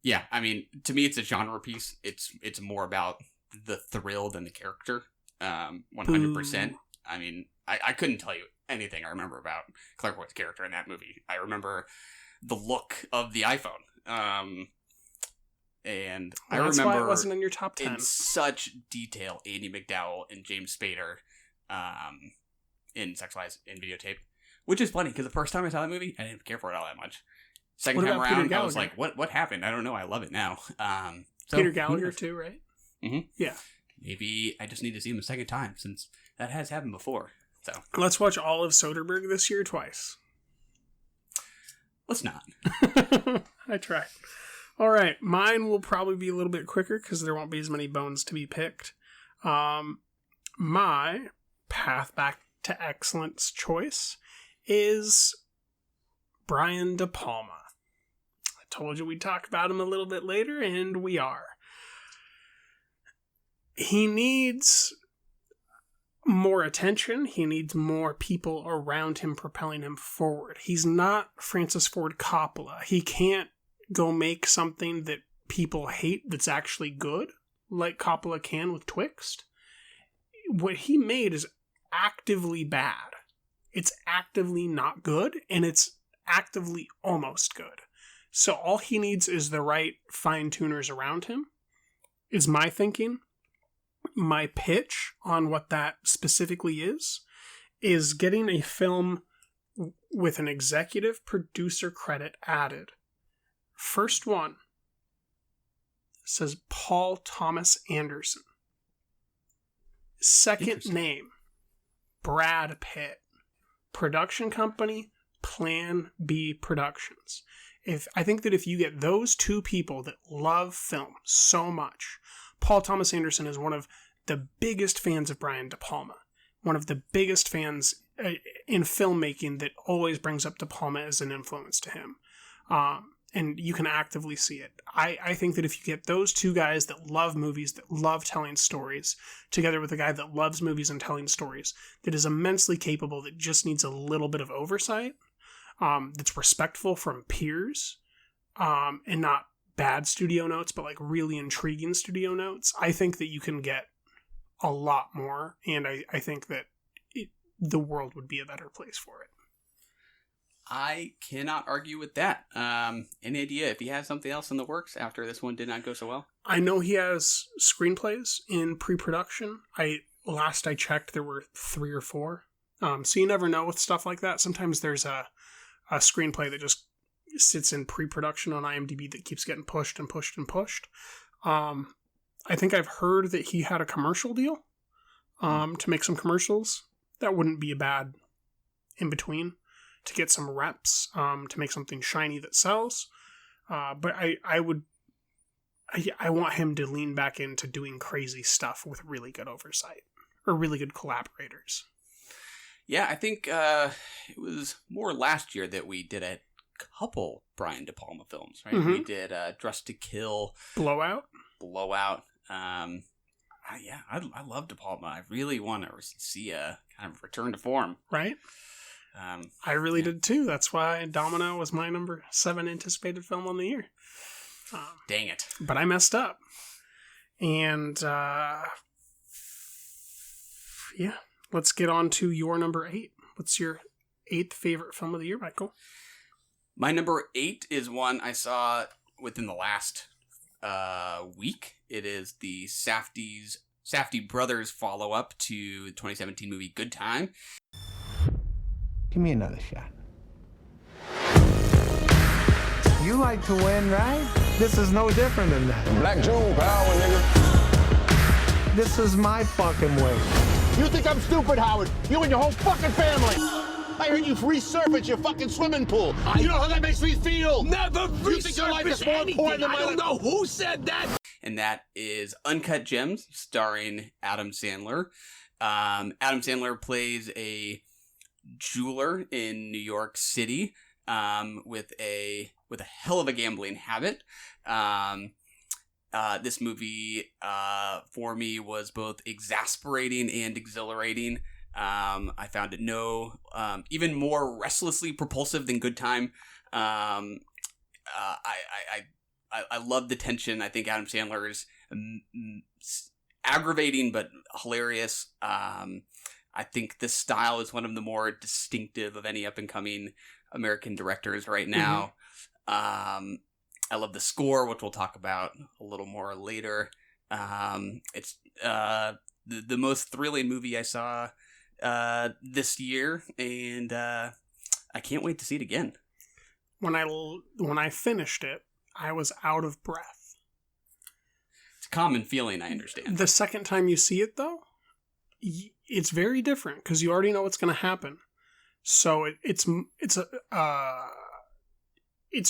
Yeah, I mean, to me, it's a genre piece. It's more about the thrill than the character. 100%. I mean, I couldn't tell you anything I remember about Claire Foy's character in that movie. I remember the look of the iPhone. And I remember why it wasn't in your top 10. In such detail, Andy McDowell and James Spader in Sex Lies and Videotape. Which is funny, because the first time I saw that movie, I didn't care for it all that much. Second time around, I was like, what happened? I don't know. I love it now. Peter Gallagher too, right? Mm-hmm. Yeah. Maybe I just need to see him a second time, since that has happened before. So let's watch all of Soderbergh this year twice. Let's not. I tried. All right, mine will probably be a little bit quicker because there won't be as many bones to be picked. My path back to excellence choice is Brian De Palma. I told you we'd talk about him a little bit later, and we are. He needs more attention. He needs more people around him propelling him forward. He's not Francis Ford Coppola. He can't go make something that people hate that's actually good, like Coppola can with Twixt. What he made is actively bad. It's actively not good, and it's actively almost good. So all he needs is the right fine-tuners around him, is my thinking. My pitch on what that specifically is getting a film with an executive producer credit added. First one says Paul Thomas Anderson. Second name, Brad Pitt. Production company, Plan B Productions. I think that if you get those two people that love film so much, Paul Thomas Anderson is one of the biggest fans of Brian De Palma. One of the biggest fans in filmmaking that always brings up De Palma as an influence to him. And you can actively see it. I think that if you get those two guys that love movies, that love telling stories, together with a guy that loves movies and telling stories, that is immensely capable, that just needs a little bit of oversight, that's respectful from peers, and not bad studio notes, but like really intriguing studio notes, I think that you can get a lot more, and I think that the world would be a better place for it. I cannot argue with that. Any idea if he has something else in the works after this one did not go so well? I know he has screenplays in pre-production. Last I checked, there were 3 or 4. So you never know with stuff like that. Sometimes there's a screenplay that just sits in pre-production on IMDb that keeps getting pushed and pushed and pushed. I think I've heard that he had a commercial deal to make some commercials. That wouldn't be a bad in-between to get some reps, to make something shiny that sells. But I want him to lean back into doing crazy stuff with really good oversight or really good collaborators. Yeah, I think it was more last year that we did a couple Brian De Palma films, right? Mm-hmm. We did Dressed to Kill. Blowout. Yeah, I love De Palma. I really want to see a kind of return to form. Right? I really did too. That's why Domino was my number 7 anticipated film on the year. Dang it. But I messed up. And, yeah, let's get on to your number 8. What's your 8th favorite film of the year, Michael? My number 8 is one I saw within the last week. It is the Safdie brothers follow-up to the 2017 movie Good Time. Give me another shot. You like to win, right? This is no different than that. Black June power, nigga. This is my fucking way. You think I'm stupid, Howard? You and your whole fucking family. I heard you resurface your fucking swimming pool. You know how that makes me feel? Never You think your life is more important than my life? I don't know who said that. And that is Uncut Gems, starring Adam Sandler. Adam Sandler plays a jeweler in New York City with a hell of a gambling habit. This movie for me was both exasperating and exhilarating. I found it even more restlessly propulsive than Good Time. I love the tension. I think Adam Sandler is aggravating but hilarious. I think this style is one of the more distinctive of any up-and-coming American directors right now. I love the score, which we'll talk about a little more later. It's the most thrilling movie I saw this year, and I can't wait to see it again. When I finished it, I was out of breath. It's a common feeling, I understand. The second time you see it, though, it's very different because you already know what's going to happen. So it's a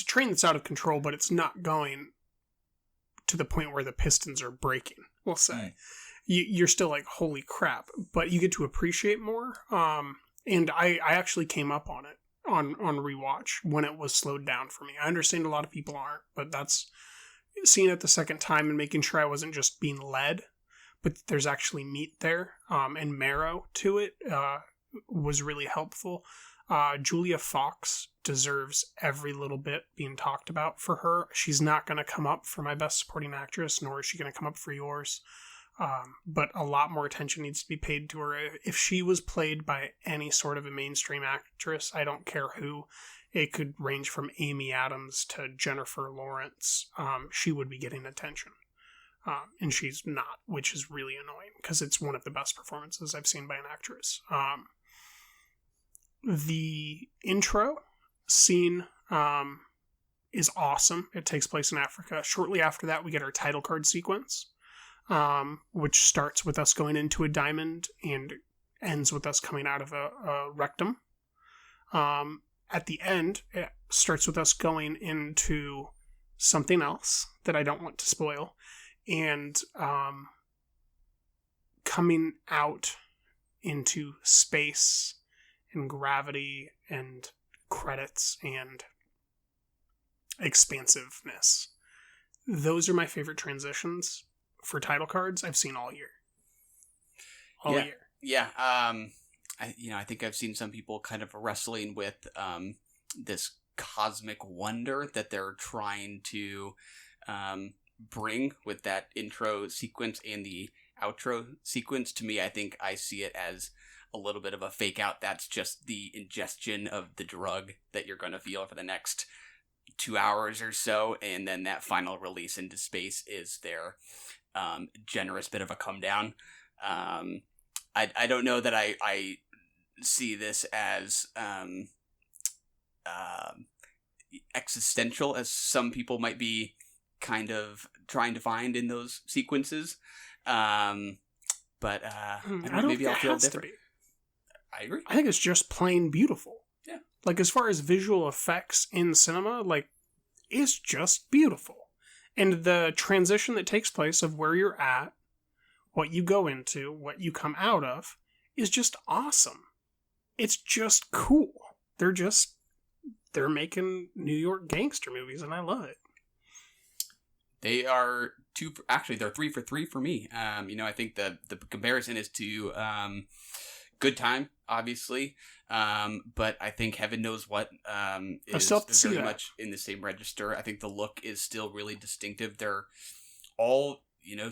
train that's out of control, but it's not going to the point where the pistons are breaking, we'll say. You're still like, holy crap, but you get to appreciate more. And I actually came up on it on rewatch when it was slowed down for me. I understand a lot of people aren't, but that's seeing it the second time and making sure I wasn't just being led, but there's actually meat there and marrow to it was really helpful. Julia Fox deserves every little bit being talked about for her. She's not going to come up for my best supporting actress, nor is she going to come up for yours. But a lot more attention needs to be paid to her. If she was played by any sort of a mainstream actress, I don't care who, it could range from Amy Adams to Jennifer Lawrence, she would be getting attention. And she's not, which is really annoying because it's one of the best performances I've seen by an actress. The intro scene is awesome. It takes place in Africa. Shortly after that, we get our title card sequence, which starts with us going into a diamond and ends with us coming out of a rectum. At the end, it starts with us going into something else that I don't want to spoil, and coming out into space and gravity and credits and expansiveness. Those are my favorite transitions for title cards I've seen all year. Yeah. I think I've seen some people kind of wrestling with this cosmic wonder that they're trying to bring with that intro sequence and the outro sequence. To me, I think I see it as a little bit of a fake out. That's just the ingestion of the drug that you're going to feel for the next 2 hours or so, and then that final release into space is their generous bit of a come down. I don't know that I see this as existential as some people might be kind of trying to find in those sequences. But maybe I'll feel different. I agree. I think it's just plain beautiful. Yeah. Like, as far as visual effects in cinema, like, it's just beautiful. And the transition that takes place of where you're at, what you go into, what you come out of, is just awesome. It's just cool. They're making New York gangster movies, and I love it. They are they're 3 for 3 for me. I think the comparison is to Good Time, obviously. But I think Heaven Knows What is very much in the same register. I think the look is still really distinctive. They're all,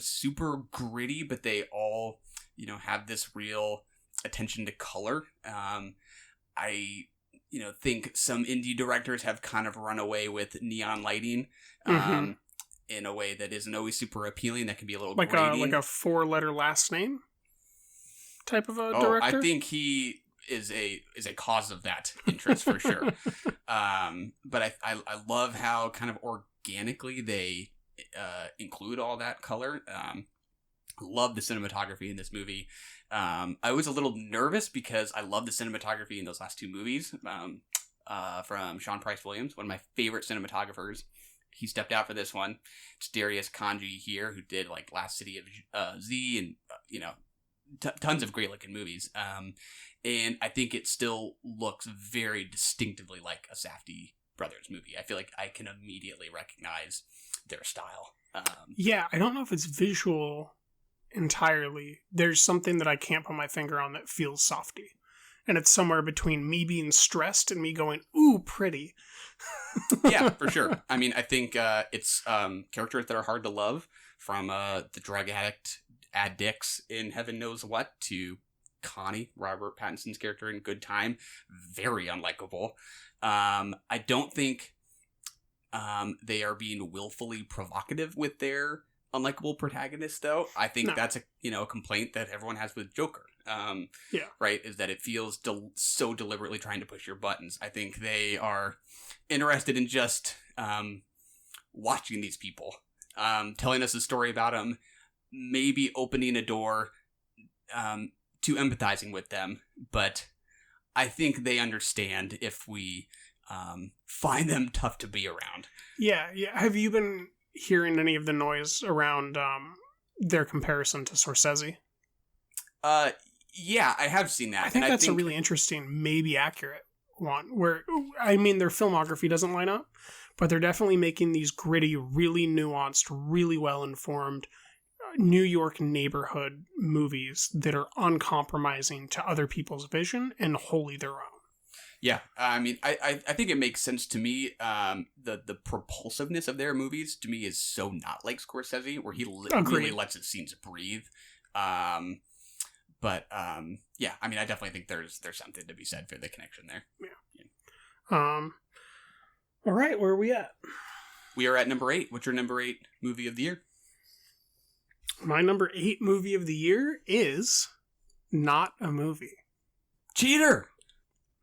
super gritty, but they all, have this real attention to color. I think some indie directors have kind of run away with neon lighting in a way that isn't always super appealing. That can be a little grating. Like a 4-letter last name type of a director? I think he is a cause of that interest for sure. But I love how kind of organically they include all that color. Love the cinematography in this movie. I was a little nervous because I love the cinematography in those last 2 movies from Sean Price Williams, one of my favorite cinematographers. He stepped out for this one. It's Darius Kanji here, who did like Last City of Z and tons of great looking movies. And I think it still looks very distinctively like a Safdie brothers movie. I feel like I can immediately recognize their style. Yeah, I don't know if it's visual entirely. There's something that I can't put my finger on that feels Safdie. And it's somewhere between me being stressed and me going, ooh, pretty. Yeah, for sure. I mean, I think it's characters that are hard to love, from the drug addict addicts in Heaven Knows What to Connie, Robert Pattinson's character in Good Time. Very unlikable. I don't think they are being willfully provocative with their unlikable protagonist, though. I think that's a complaint that everyone has with Joker. Right, is that it feels so deliberately trying to push your buttons. I think they are interested in just watching these people, telling us a story about them, maybe opening a door to empathizing with them. But I think they understand if we find them tough to be around. Yeah. Have you been hearing any of the noise around their comparison to Scorsese? Yeah, I have seen that. I think that's a really interesting, maybe accurate one, where, I mean, their filmography doesn't line up, but they're definitely making these gritty, really nuanced, really well-informed New York neighborhood movies that are uncompromising to other people's vision and wholly their own. Yeah, I mean, I think it makes sense to me. The propulsiveness of their movies, to me, is so not like Scorsese, where he really lets his scenes breathe. But yeah, I mean, I definitely think there's something to be said for the connection there. Yeah. All right, where are we at? We are at number 8. What's your number 8 movie of the year? My number 8 movie of the year is not a movie. Cheater!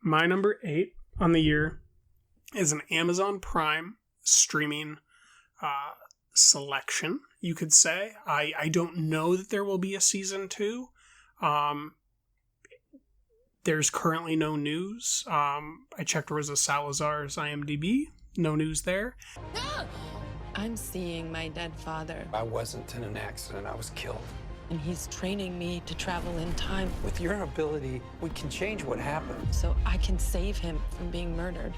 My number 8 on the year is an Amazon Prime streaming selection, you could say. I don't know that there will be a season 2. There's currently no news. I checked Rosa Salazar's IMDb. No news there. I'm seeing my dead father. I wasn't in an accident. I was killed. And he's training me to travel in time. With your ability, we can change what happened. So I can save him from being murdered.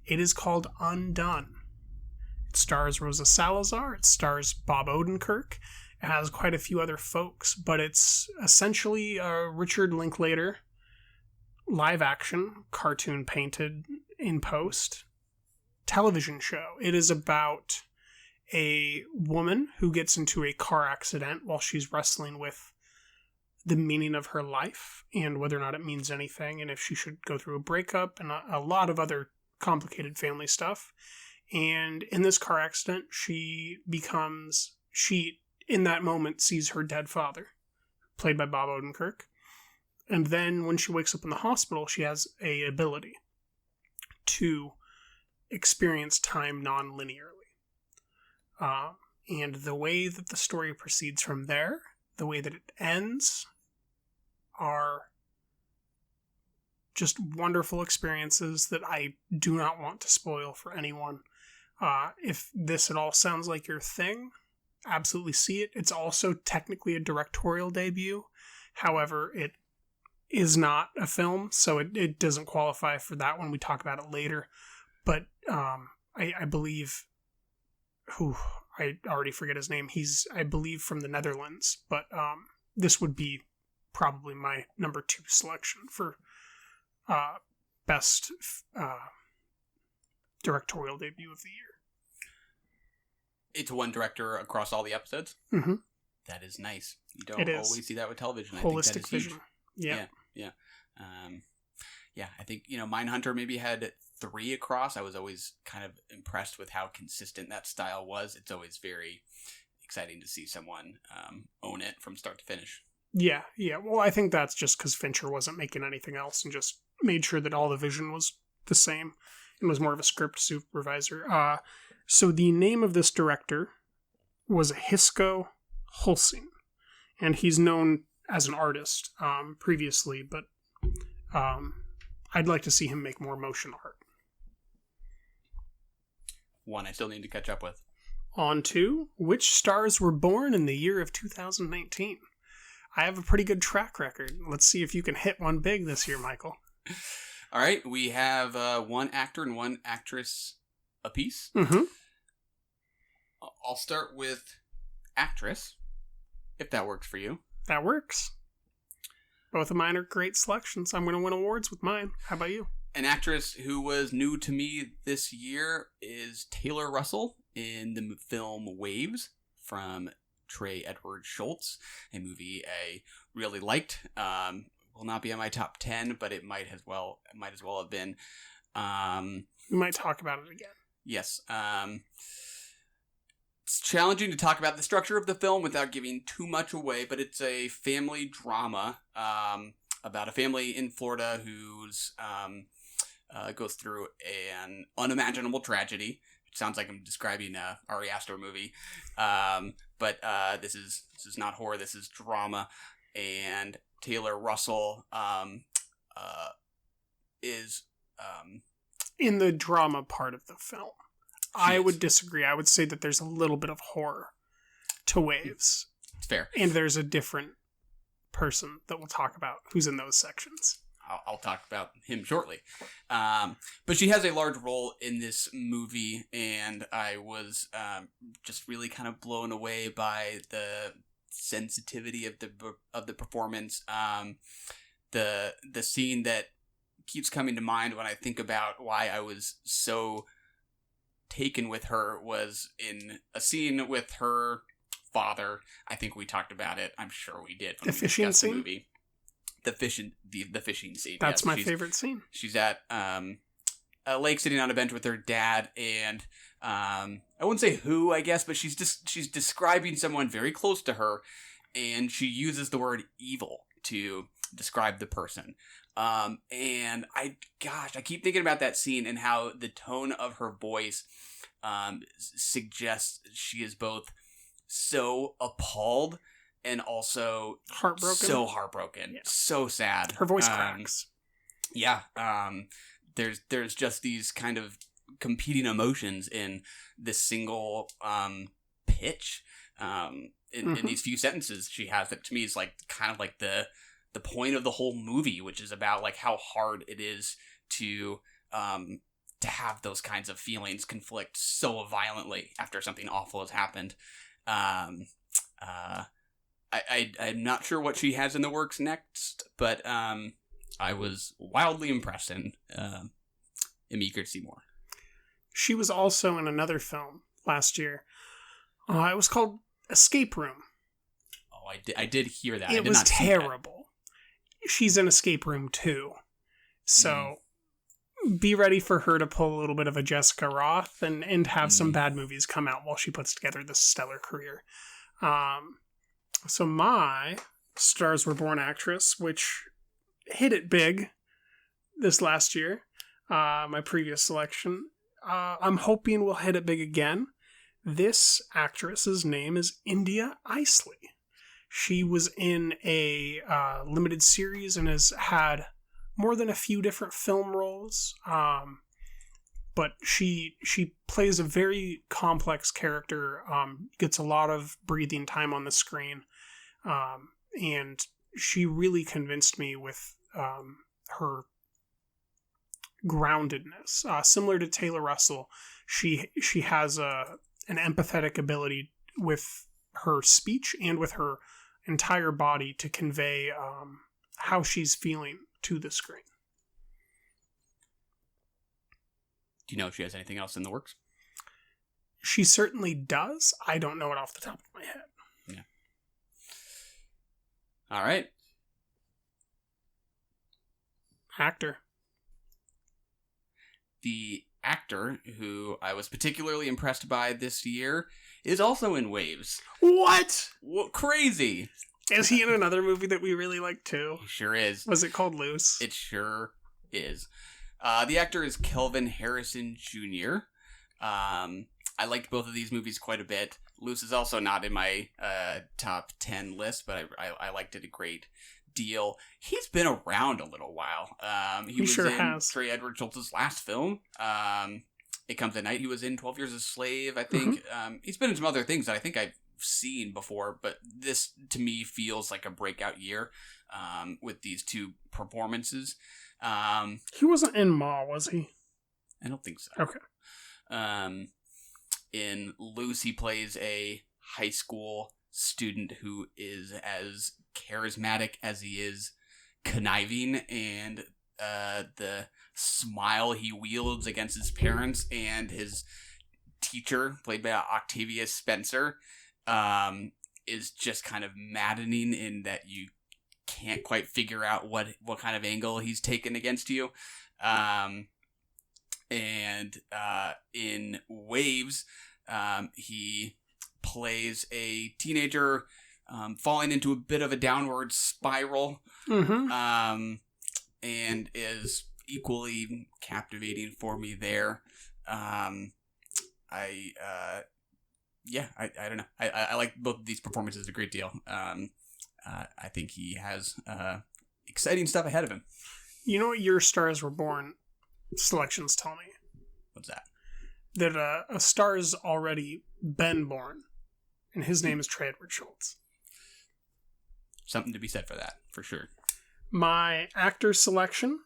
It is called Undone. It stars Rosa Salazar. It stars Bob Odenkirk. It has quite a few other folks, but it's essentially a Richard Linklater live action, cartoon painted in post television show. It is about a woman who gets into a car accident while she's wrestling with the meaning of her life and whether or not it means anything, and if she should go through a breakup and a lot of other complicated family stuff. And in this car accident, she in that moment sees her dead father, played by Bob Odenkirk. And then when she wakes up in the hospital, she has a ability to experience time non-linearly. And the way that the story proceeds from there, the way that it ends, are just wonderful experiences that I do not want to spoil for anyone. If this at all sounds like your thing, absolutely see it. It's also technically a directorial debut. However, it is not a film, so it doesn't qualify for that when we talk about it later. But I believe... I already forget his name. He's, I believe, from the Netherlands. But this would be probably my number 2 selection for best directorial debut of the year. It's one director across all the episodes? Mm-hmm. That is nice. You don't always see that with television. I think that is Holistic vision. huge. Yeah. Yeah, I think, Mindhunter maybe had 3 across. I was always kind of impressed with how consistent that style was. It's always very exciting to see someone own it from start to finish. Yeah. Well, I think that's just because Fincher wasn't making anything else and just made sure that all the vision was the same and was more of a script supervisor. So the name of this director was Hisko Hulsing, and he's known as an artist previously, but I'd like to see him make more motion art. One I still need to catch up with. On to Which Stars Were Born in the Year of 2019. I have a pretty good track record. Let's see if you can hit one big this year, Michael. All right, we have one actor and one actress apiece. Mm-hmm. I'll start with actress, if that works for you. That works. Both of mine are great selections. I'm going to win awards with mine. How about you? An actress who was new to me this year is Taylor Russell in the film Waves from Trey Edward Schultz, a movie I really liked. Will not be on my top 10, but it might as well have been. We might talk about it again. Yes. It's challenging to talk about the structure of the film without giving too much away, but it's a family drama about a family in Florida who's goes through an unimaginable tragedy. It sounds like I'm describing a Ari Aster movie, but this is not horror. This is drama, and Taylor Russell is in the drama part of the film. I would disagree. I would say that there's a little bit of horror to Waves. It's fair. And there's a different person that we'll talk about who's in those sections. I'll talk about him shortly. But she has a large role in this movie, and I was just really kind of blown away by the sensitivity of the performance. The scene that keeps coming to mind when I think about why I was so taken with her was in a scene with her father. I think we talked about it. I'm sure we did. The fishing scene? The movie. The fishing scene. That's my favorite scene. She's at a lake sitting on a bench with her dad, and I wouldn't say who, I guess, but she's describing someone very close to her, and she uses the word evil to describe the person. And I keep thinking about that scene and how the tone of her voice suggests she is both so appalled and also heartbroken, yeah. So sad. Her voice cracks. Yeah. There's just these kind of competing emotions in this single pitch in these few sentences she has that to me is like kind of like the point of the whole movie, which is about like how hard it is to have those kinds of feelings conflict so violently after something awful has happened. I'm not sure what she has in the works next, but I was wildly impressed and am eager to see more. She was also in another film last year. It was called Escape Room. Oh, I did hear that. It was terrible. She's in Escape Room too. So be ready for her to pull a little bit of a Jessica Roth and have some bad movies come out while she puts together this stellar career. So my Stars Were Born actress, which hit it big this last year, my previous selection, I'm hoping will hit it big again. This actress's name is India Isley. She was in a limited series and has had more than a few different film roles. But she plays a very complex character, gets a lot of breathing time on the screen, and she really convinced me with her groundedness. Similar to Taylor Russell, she has an empathetic ability with her speech and with her entire body to convey how she's feeling to the screen. Do you know if she has anything else in the works? She certainly does. I don't know it off the top of my head. Yeah. All right. Actor. the actor who I was particularly impressed by this year is also in Waves. What? Crazy. Is he in another movie that we really like too? He sure is. Was it called Loose? It sure is. The actor is Kelvin Harrison Jr. I liked both of these movies quite a bit. Loose is also not in my top 10 list, but I liked it a great deal. He's been around a little while. He was sure in has. Trey Edward Schultz's last film. It Comes at Night. He was in 12 Years a Slave, I think. He's been in some other things that I think I've seen before, but this to me feels like a breakout year with these two performances. He wasn't in Ma, was he? I don't think so. Okay. In Loose, he plays a high school student who is as charismatic as he is conniving, and the smile he wields against his parents and his teacher, played by Octavia Spencer, is just kind of maddening in that you can't quite figure out what kind of angle he's taken against you. And in Waves, he plays a teenager falling into a bit of a downward spiral, and is equally captivating for me there. I don't know. I like both of these performances a great deal. I think he has exciting stuff ahead of him. You know what Your Stars Were Born selections tell me? What's that? That a star has already been born, and his name is Trey Edward Schultz. Something to be said for that, for sure. My actor selection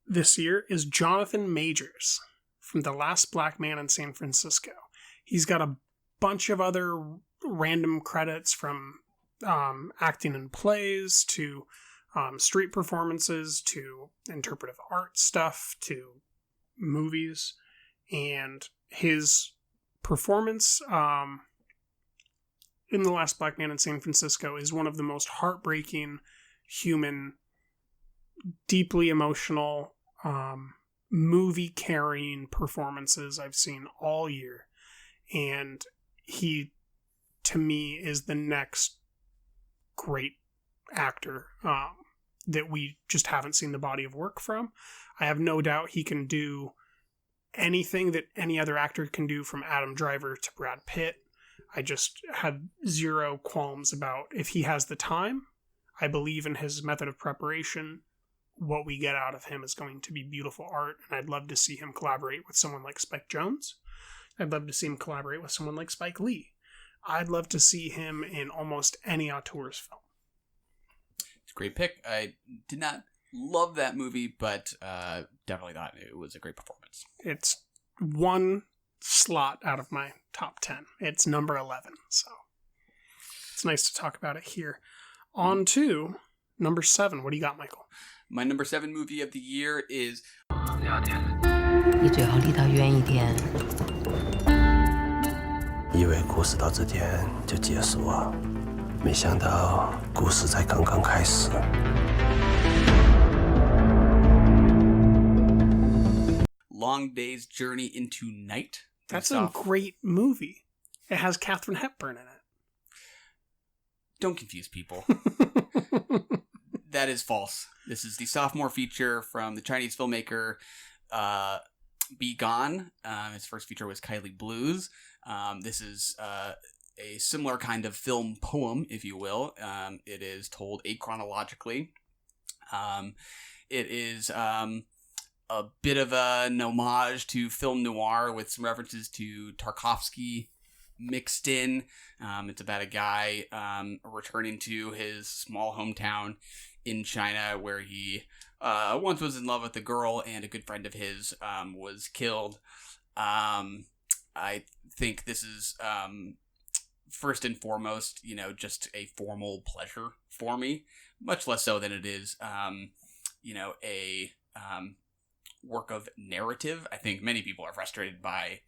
this year is Jonathan Majors from The Last Black Man in San Francisco. He's got a bunch of other random credits, from acting in plays to street performances to interpretive art stuff to movies, and his performance in The Last Black Man in San Francisco is one of the most heartbreaking, human, deeply emotional, movie-carrying performances I've seen all year. And he, to me, is the next great actor that we just haven't seen the body of work from. I have no doubt he can do anything that any other actor can do, from Adam Driver to Brad Pitt. I just had zero qualms about if he has the time. I believe in his method of preparation. What we get out of him is going to be beautiful art, and I'd love to see him collaborate with someone like Spike Jonze. I'd love to see him collaborate with someone like Spike Lee. I'd love to see him in almost any auteur's film. It's a great pick. I did not love that movie, but definitely thought it was a great performance. It's one slot out of my top 10. It's number 11, so it's nice to talk about it here. On to number 7. What do you got, Michael? My number 7 movie of the year is... 你最好离他远一点。以为故事到这天就结束啊，没想到故事才刚刚开始。Long Day's Journey into Night. That's a great movie. It has Katharine Hepburn in it. Don't confuse people. That is false. This is the sophomore feature from the Chinese filmmaker Be Gone. His first feature was Kylie Blues. This is a similar kind of film poem, if you will. It is told achronologically. It is a bit of an homage to film noir with some references to Tarkovsky mixed in. It's about a guy returning to his small hometown in China where he once was in love with a girl, and a good friend of his was killed. I think this is first and foremost, just a formal pleasure for me, much less so than it is, a work of narrative. I think many people are frustrated by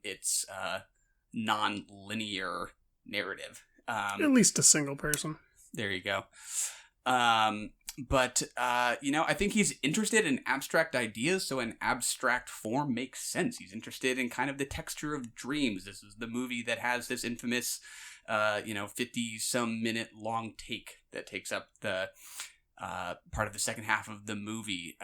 its non-linear narrative. At least a single person. There you go. But, I think he's interested in abstract ideas, so an abstract form makes sense. He's interested in kind of the texture of dreams. This is the movie that has this infamous, 50-some minute long take that takes up the part of the second half of the movie.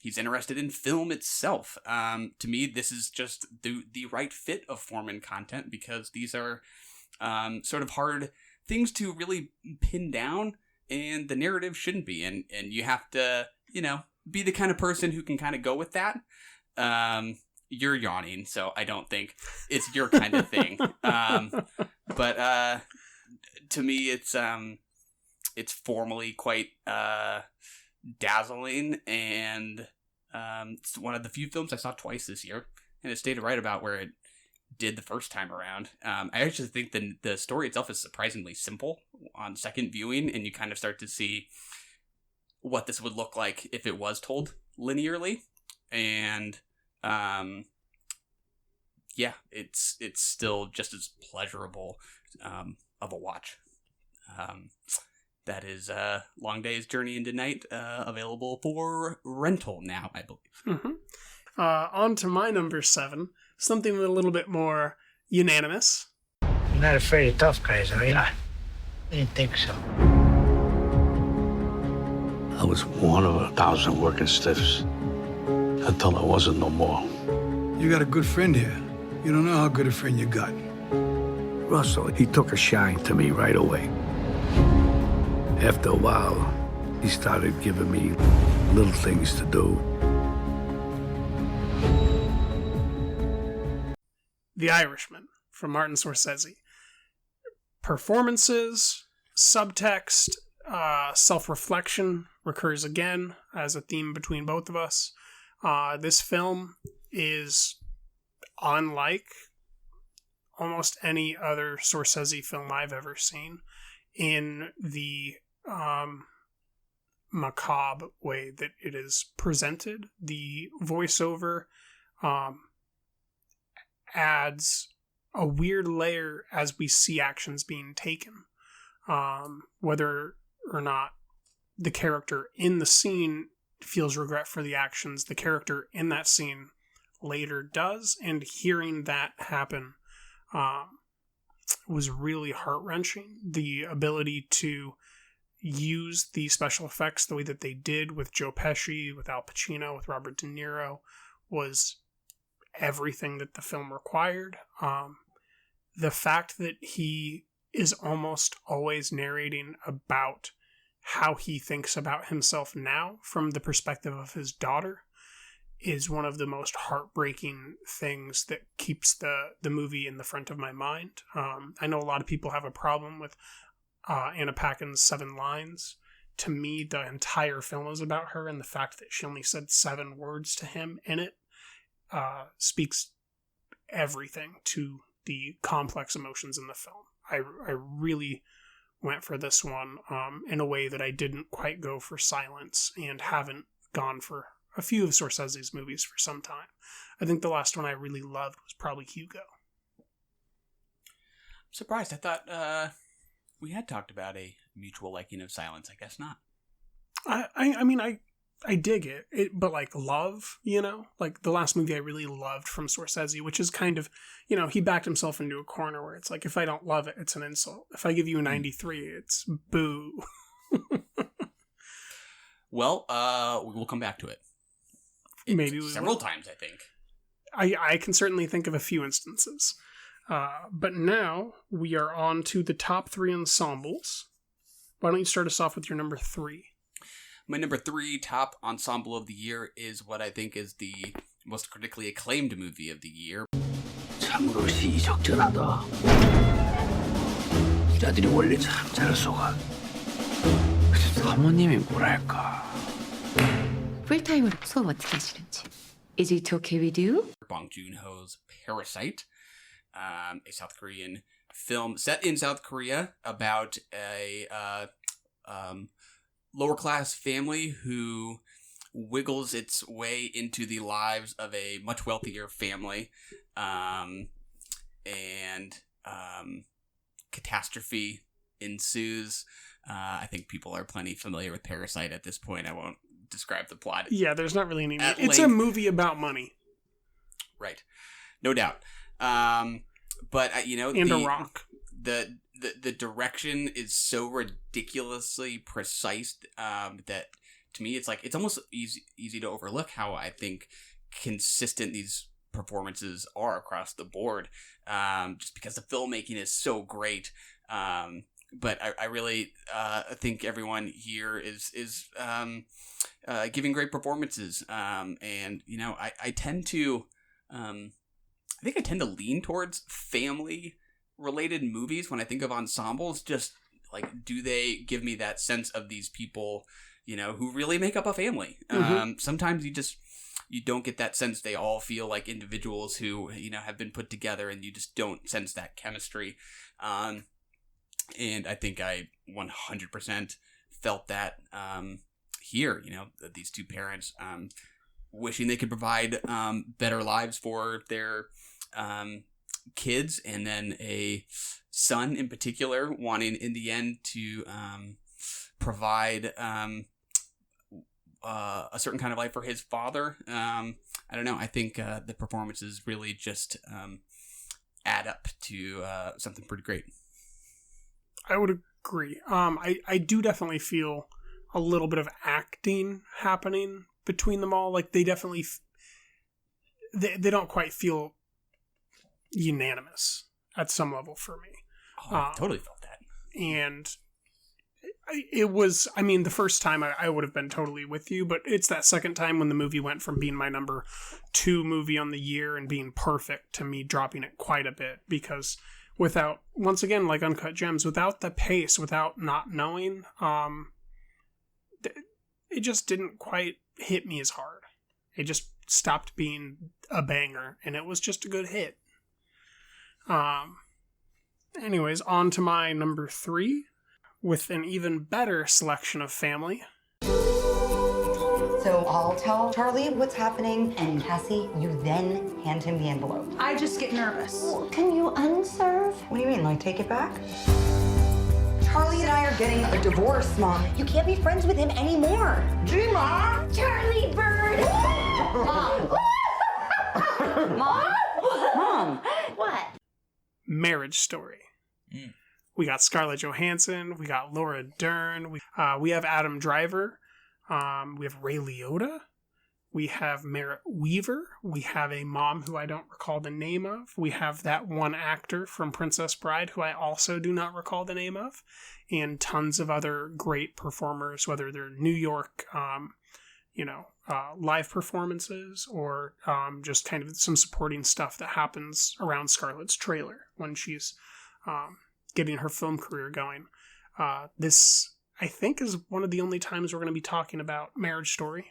He's interested in film itself. To me, this is just the right fit of form and content, because these are sort of hard things to really pin down, and the narrative shouldn't be. And you have to, be the kind of person who can kind of go with that. You're yawning, so I don't think it's your kind of thing. But to me, it's formally quite dazzling, and it's one of the few films I saw twice this year, and it stayed right about where it did the first time around. I actually think the story itself is surprisingly simple on second viewing, and you kind of start to see what this would look like if it was told linearly. And it's still just as pleasurable of a watch. That is Long Day's Journey into Night, available for rental now, I believe. Mm-hmm. On to my number 7, something a little bit more unanimous. You're not afraid of tough guys, are you? I didn't think so. I was one of 1,000 working stiffs until I wasn't no more. You got a good friend here. You don't know how good a friend you got. Russell, he took a shine to me right away. After a while, he started giving me little things to do. The Irishman from Martin Scorsese. Performances, subtext, self-reflection recurs again as a theme between both of us. This film is unlike almost any other Scorsese film I've ever seen in the macabre way that it is presented. The voiceover adds a weird layer as we see actions being taken. Whether or not the character in the scene feels regret for the actions, the character in that scene later does, and hearing that happen was really heart-wrenching. The ability to use the special effects the way that they did with Joe Pesci, with Al Pacino, with Robert De Niro was everything that the film required. The fact that he is almost always narrating about how he thinks about himself now from the perspective of his daughter is one of the most heartbreaking things that keeps the movie in the front of my mind. I know a lot of people have a problem with Anna Paquin's 7 lines. To me, the entire film is about her, and the fact that she only said 7 words to him in it speaks everything to the complex emotions in the film. I really went for this one in a way that I didn't quite go for Silence, and haven't gone for a few of Scorsese's movies for some time. I think the last one I really loved was probably Hugo. I'm surprised. I thought we had talked about a mutual liking of Silence. I guess not. I dig it, but like love, like the last movie I really loved from Scorsese, which is kind of, he backed himself into a corner where it's like, if I don't love it, it's an insult. If I give you a 93, it's boo. Well, we will come back to it. Maybe we several will. Times, I think. I can certainly think of a few instances. But now we are on to the top 3 ensembles. Why don't you start us off with your number 3? My number 3 top ensemble of the year is what I think is the most critically acclaimed movie of the year. 참으로 시의적절하다. 부자들이 원래 참 잘 속아. 사모님이 뭐랄까. 풀타임으로 수업 어떻게 하시는지. Is it okay with you? Bong Joon-ho's Parasite, a South Korean film set in South Korea about a lower-class family who wiggles its way into the lives of a much wealthier family, and catastrophe ensues. I think people are plenty familiar with Parasite at this point. I won't describe the plot. Yeah, there's not really any... It's length. a movie about money. Right. No doubt. But, And a rock. The direction is so ridiculously precise that to me it's almost easy to overlook how I think consistent these performances are across the board, just because the filmmaking is so great. But I really think everyone here is giving great performances, and I tend to lean towards family related movies when I think of ensembles. Just like, do they give me that sense of these people, who really make up a family? Sometimes you don't get that sense. They all feel like individuals who, have been put together, and you just don't sense that chemistry. And I think I 100% felt that here, these two parents wishing they could provide better lives for their kids, and then a son in particular wanting in the end to provide a certain kind of life for his father. I don't know. I think the performances really just add up to something pretty great. I would agree. I do definitely feel a little bit of acting happening between them all. Like, they definitely they don't quite feel unanimous at some level for me. Oh, I totally felt that. And it was, the first time I would have been totally with you, but it's that second time when the movie went from being my number 2 movie on the year and being perfect to me dropping it quite a bit, because without, once again, like Uncut Gems, without the pace, without not knowing, it just didn't quite hit me as hard. It just stopped being a banger, and it was just a good hit. Anyways, on to my number 3, with an even better selection of family. So I'll tell Charlie what's happening, and Cassie, you then hand him the envelope. I just get nervous. Can you unserve? What do you mean, like take it back? Charlie and I are getting a divorce, Mom. You can't be friends with him anymore. Gee, Mom! Charlie Bird! Mom! Mom? Mom! What? Marriage Story. We got Scarlett Johansson, we got Laura Dern, we have Adam Driver, we have Ray Liotta, we have Merritt Weaver, we have a mom who I don't recall the name of, we have that one actor from Princess Bride who I also do not recall the name of, and tons of other great performers, whether they're New York, live performances, or just kind of some supporting stuff that happens around Scarlett's trailer when she's getting her film career going. This, I think, is one of the only times we're going to be talking about Marriage Story,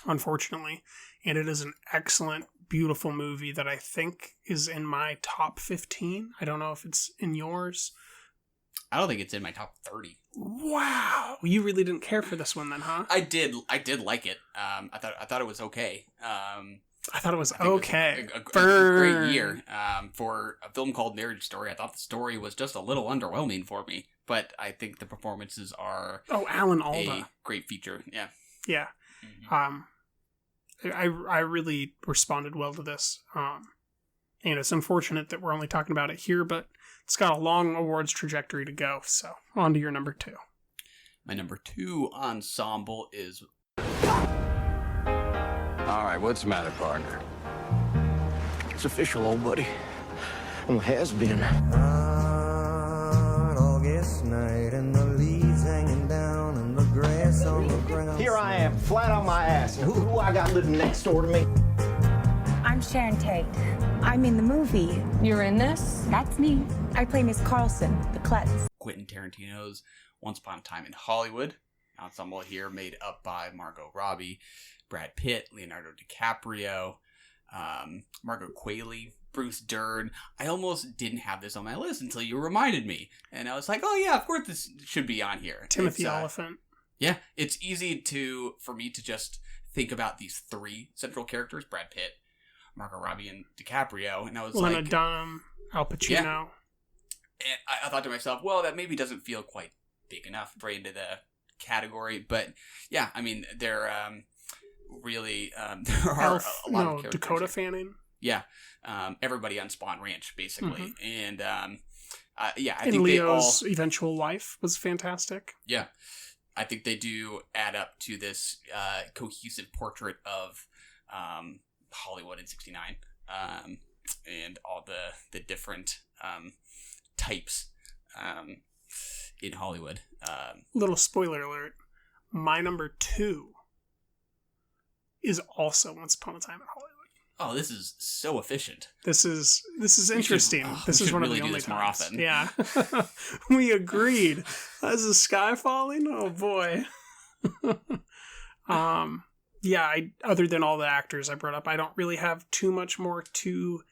unfortunately. And it is an excellent, beautiful movie that I think is in my top 15. I don't know if it's in yours. I don't think it's in my top 30. Wow. You really didn't care for this one then, huh? I did like it. I thought it was okay. I thought it was okay. It was a great year for a film called Marriage Story. I thought the story was just a little underwhelming for me, but I think the performances are Alan Alda, a great feature. Yeah. Yeah. I really responded well to this. And it's unfortunate that we're only talking about it here, but it's got a long awards trajectory to go. So on to your number 2. My number 2 ensemble is... All right, what's the matter, partner? It's official, old buddy. Well, has been. August night and the leaves hanging down and the grass on the ground. Here I am, flat on my ass. And who I got living next door to me? I'm Sharon Tate. I'm in the movie. You're in this? That's me. I play Miss Carlson, the klutz. Quentin Tarantino's Once Upon a Time in Hollywood. Ensemble here made up by Margot Robbie, Brad Pitt, Leonardo DiCaprio, Margaret Qualley, Bruce Dern. I almost didn't have this on my list until you reminded me. And I was like, oh yeah, of course this should be on here. Timothy Olyphant. Yeah, it's easy for me to just think about these 3 central characters, Brad Pitt, Margot Robbie, and DiCaprio. And I was Lena Dunham, Al Pacino. Yeah. And I thought to myself, well, that maybe doesn't feel quite big enough right into the category. But yeah, I mean, they're really there are a lot of characters Dakota here. Fanning. Yeah, everybody on Spawn Ranch basically, and yeah, I and think Leo's eventual wife was fantastic. Yeah, I think they do add up to this cohesive portrait of Hollywood in '69, and all the different types in Hollywood. Little spoiler alert: my number 2 is also Once Upon a Time in Hollywood. Oh, this is so efficient. This is interesting. This is one really of the only this more times. often. Yeah, we agreed. Is the sky falling? Oh boy. Yeah. Other than all the actors I brought up, I don't really have too much more to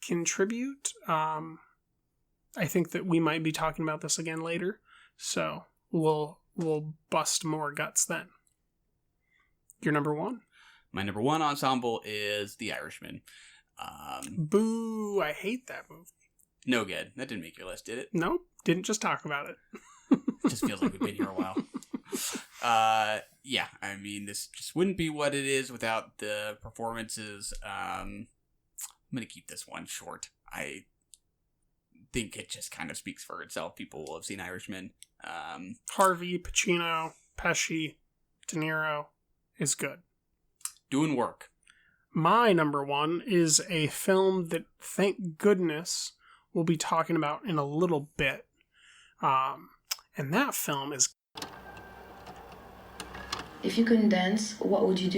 contribute. I think that we might be talking about this again later, so we'll bust more guts then. Your number 1. My number 1 ensemble is The Irishman. Boo! I hate that movie. No good. That didn't make your list, did it? Nope. Didn't just talk about it. It just feels like we've been here a while. Yeah, I mean, this just wouldn't be what it is without the performances. I'm going to keep this one short. I think it just kind of speaks for itself. People will have seen Irishman. Harvey, Pacino, Pesci, De Niro is good. Doing work. My number 1 is a film that, thank goodness, we'll be talking about in a little bit. And that film is... If you couldn't dance, what would you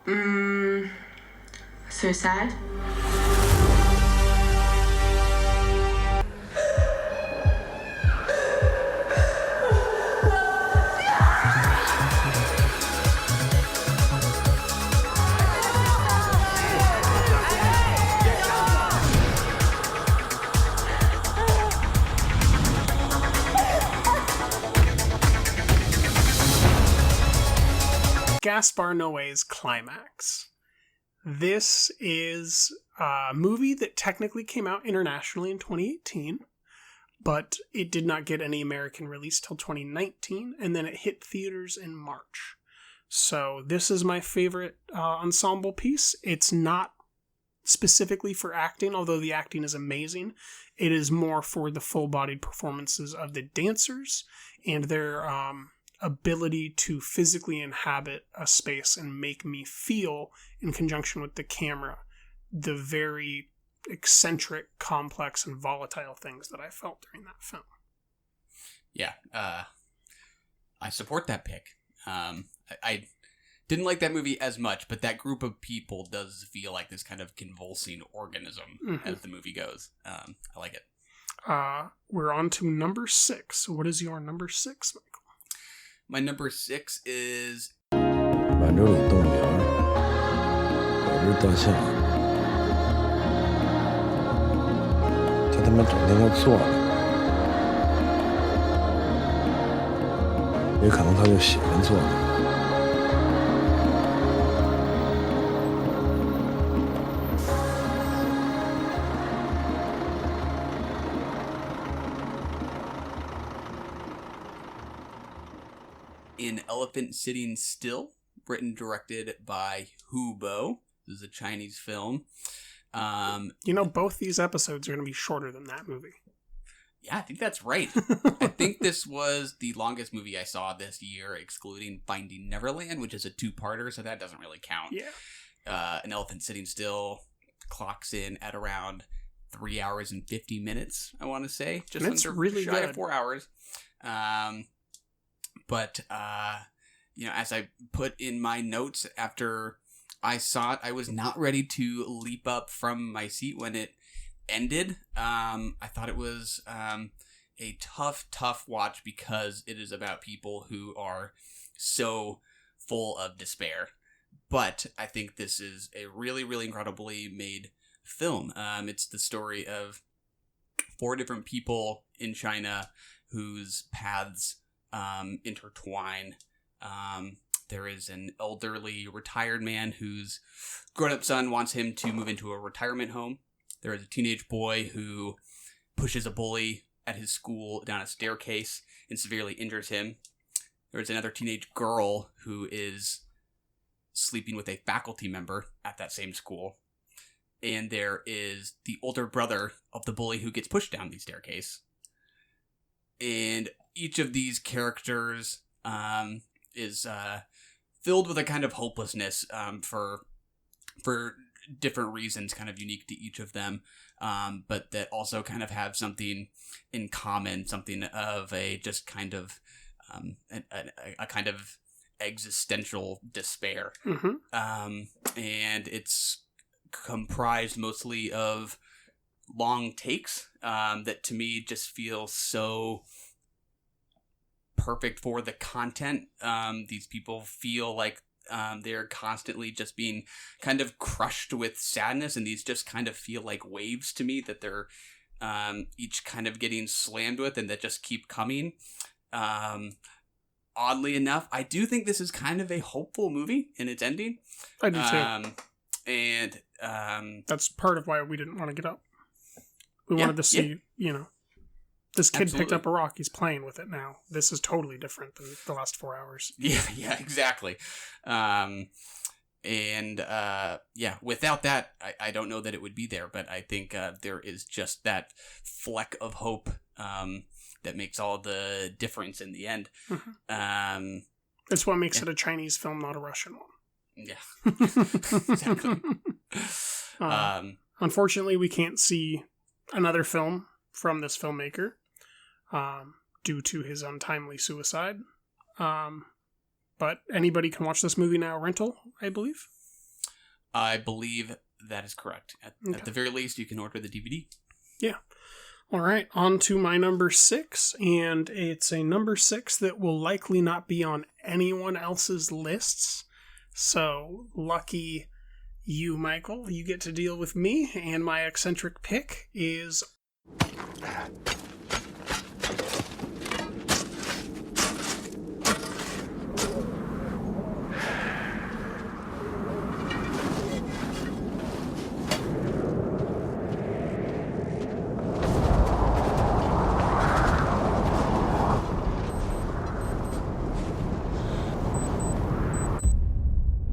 do? Suicide? Gaspar Noé's Climax. This is a movie that technically came out internationally in 2018, but it did not get any American release till 2019, and then it hit theaters in March. So this is my favorite ensemble piece. It's not specifically for acting, although the acting is amazing. It is more for the full-bodied performances of the dancers and their ability to physically inhabit a space and make me feel, in conjunction with the camera, the very eccentric, complex, and volatile things that I felt during that film. Yeah, I support that pick. I didn't like that movie as much, but that group of people does feel like this kind of convulsing organism as the movie goes. I like it. We're on to number 6. What is your number 6, Michael? My number 6 is...满洲里动物园有只大象，它他妈整天就坐着，也可能它就喜欢坐着。An Elephant Sitting Still, written and directed by Hu Bo. This is a Chinese film. Both these episodes are going to be shorter than that movie. Yeah, I think that's right. I think this was the longest movie I saw this year, excluding Finding Neverland, which is a 2-parter, so that doesn't really count. Yeah. An Elephant Sitting Still clocks in at around 3 hours and 50 minutes, I want to say. Just under really shy good. of 4 hours. But as I put in my notes after I saw it, I was not ready to leap up from my seat when it ended. I thought it was a tough watch because it is about people who are so full of despair. But I think this is a really, really incredibly made film. It's the story of 4 different people in China whose paths intertwine. There is an elderly retired man whose grown-up son wants him to move into a retirement home. There is a teenage boy who pushes a bully at his school down a staircase and severely injures him. There's another teenage girl who is sleeping with a faculty member at that same school. And there is the older brother of the bully who gets pushed down the staircase. And each of these characters is filled with a kind of hopelessness for different reasons, kind of unique to each of them, but that also kind of have something in common, something of a just kind of a kind of existential despair. And it's comprised mostly of long takes that to me just feel so perfect for the content. These people feel like they're constantly just being kind of crushed with sadness, and these just kind of feel like waves to me that they're each kind of getting slammed with and that just keep coming. Oddly enough, I do think this is kind of a hopeful movie in its ending. I do too. And that's part of why we didn't want to get up. We wanted to see, this kid picked up a rock. He's playing with it now. This is totally different than the last 4 hours. Yeah, exactly. Without that, I don't know that it would be there, but I think there is just that fleck of hope that makes all the difference in the end. It's what makes it a Chinese film, not a Russian one. Yeah, exactly. Unfortunately, we can't see another film from this filmmaker due to his untimely suicide. But anybody can watch this movie now, rental, I believe. I believe that is correct. At the very least, you can order the DVD. Yeah. All right, on to my number 6, and it's a number 6 that will likely not be on anyone else's lists. So, lucky you, Michael. You get to deal with me, and my eccentric pick is...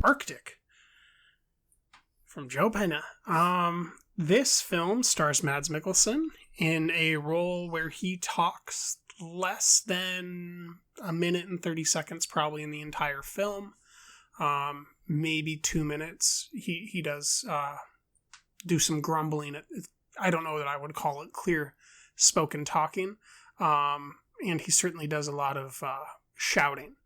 Arctic from Joe Pena. This film stars Mads Mikkelsen in a role where he talks less than a minute and 30 seconds probably in the entire film. Maybe 2 minutes. He does do some grumbling. I don't know that I would call it clear spoken talking. And he certainly does a lot of shouting.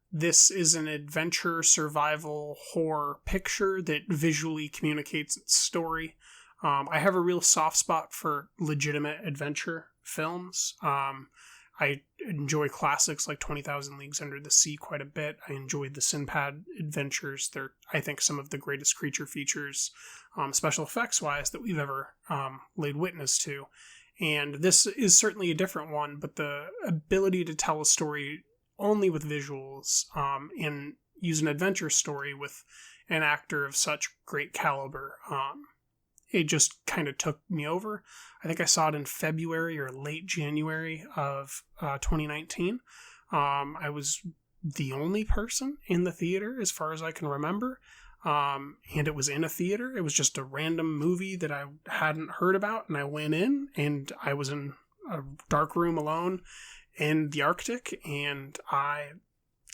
This is an adventure, survival, horror picture that visually communicates its story. I have a real soft spot for legitimate adventure films. I enjoy classics like 20,000 Leagues Under the Sea quite a bit. I enjoyed the Sinbad adventures. They're, I think, some of the greatest creature features, special effects-wise, that we've ever laid witness to. And this is certainly a different one, but the ability to tell a story only with visuals, and use an adventure story with an actor of such great caliber. It just kind of took me over. I think I saw it in February or late January of 2019. I was the only person in the theater as far as I can remember. And it was in a theater. It was just a random movie that I hadn't heard about, and I went in, and I was in a dark room alone in the Arctic, and I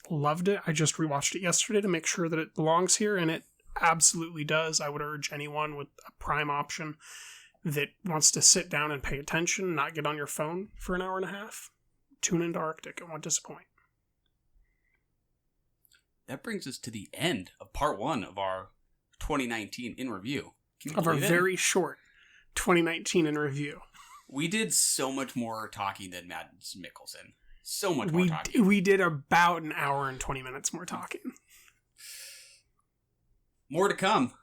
loved it. I just rewatched it yesterday to make sure that it belongs here, and it absolutely does. I would urge anyone with a Prime option that wants to sit down and pay attention, not get on your phone for an hour and a half, tune into Arctic. It won't disappoint. That brings us to the end of part 1 of our 2019 in review. Of our very short 2019 in review. We did so much more talking than Mads Mikkelsen. So much more talking. We did about an hour and 20 minutes more talking. More to come.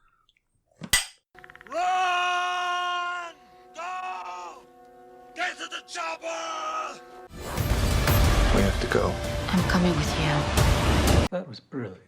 Run! Go! Get to the chopper! We have to go. I'm coming with you. That was brilliant.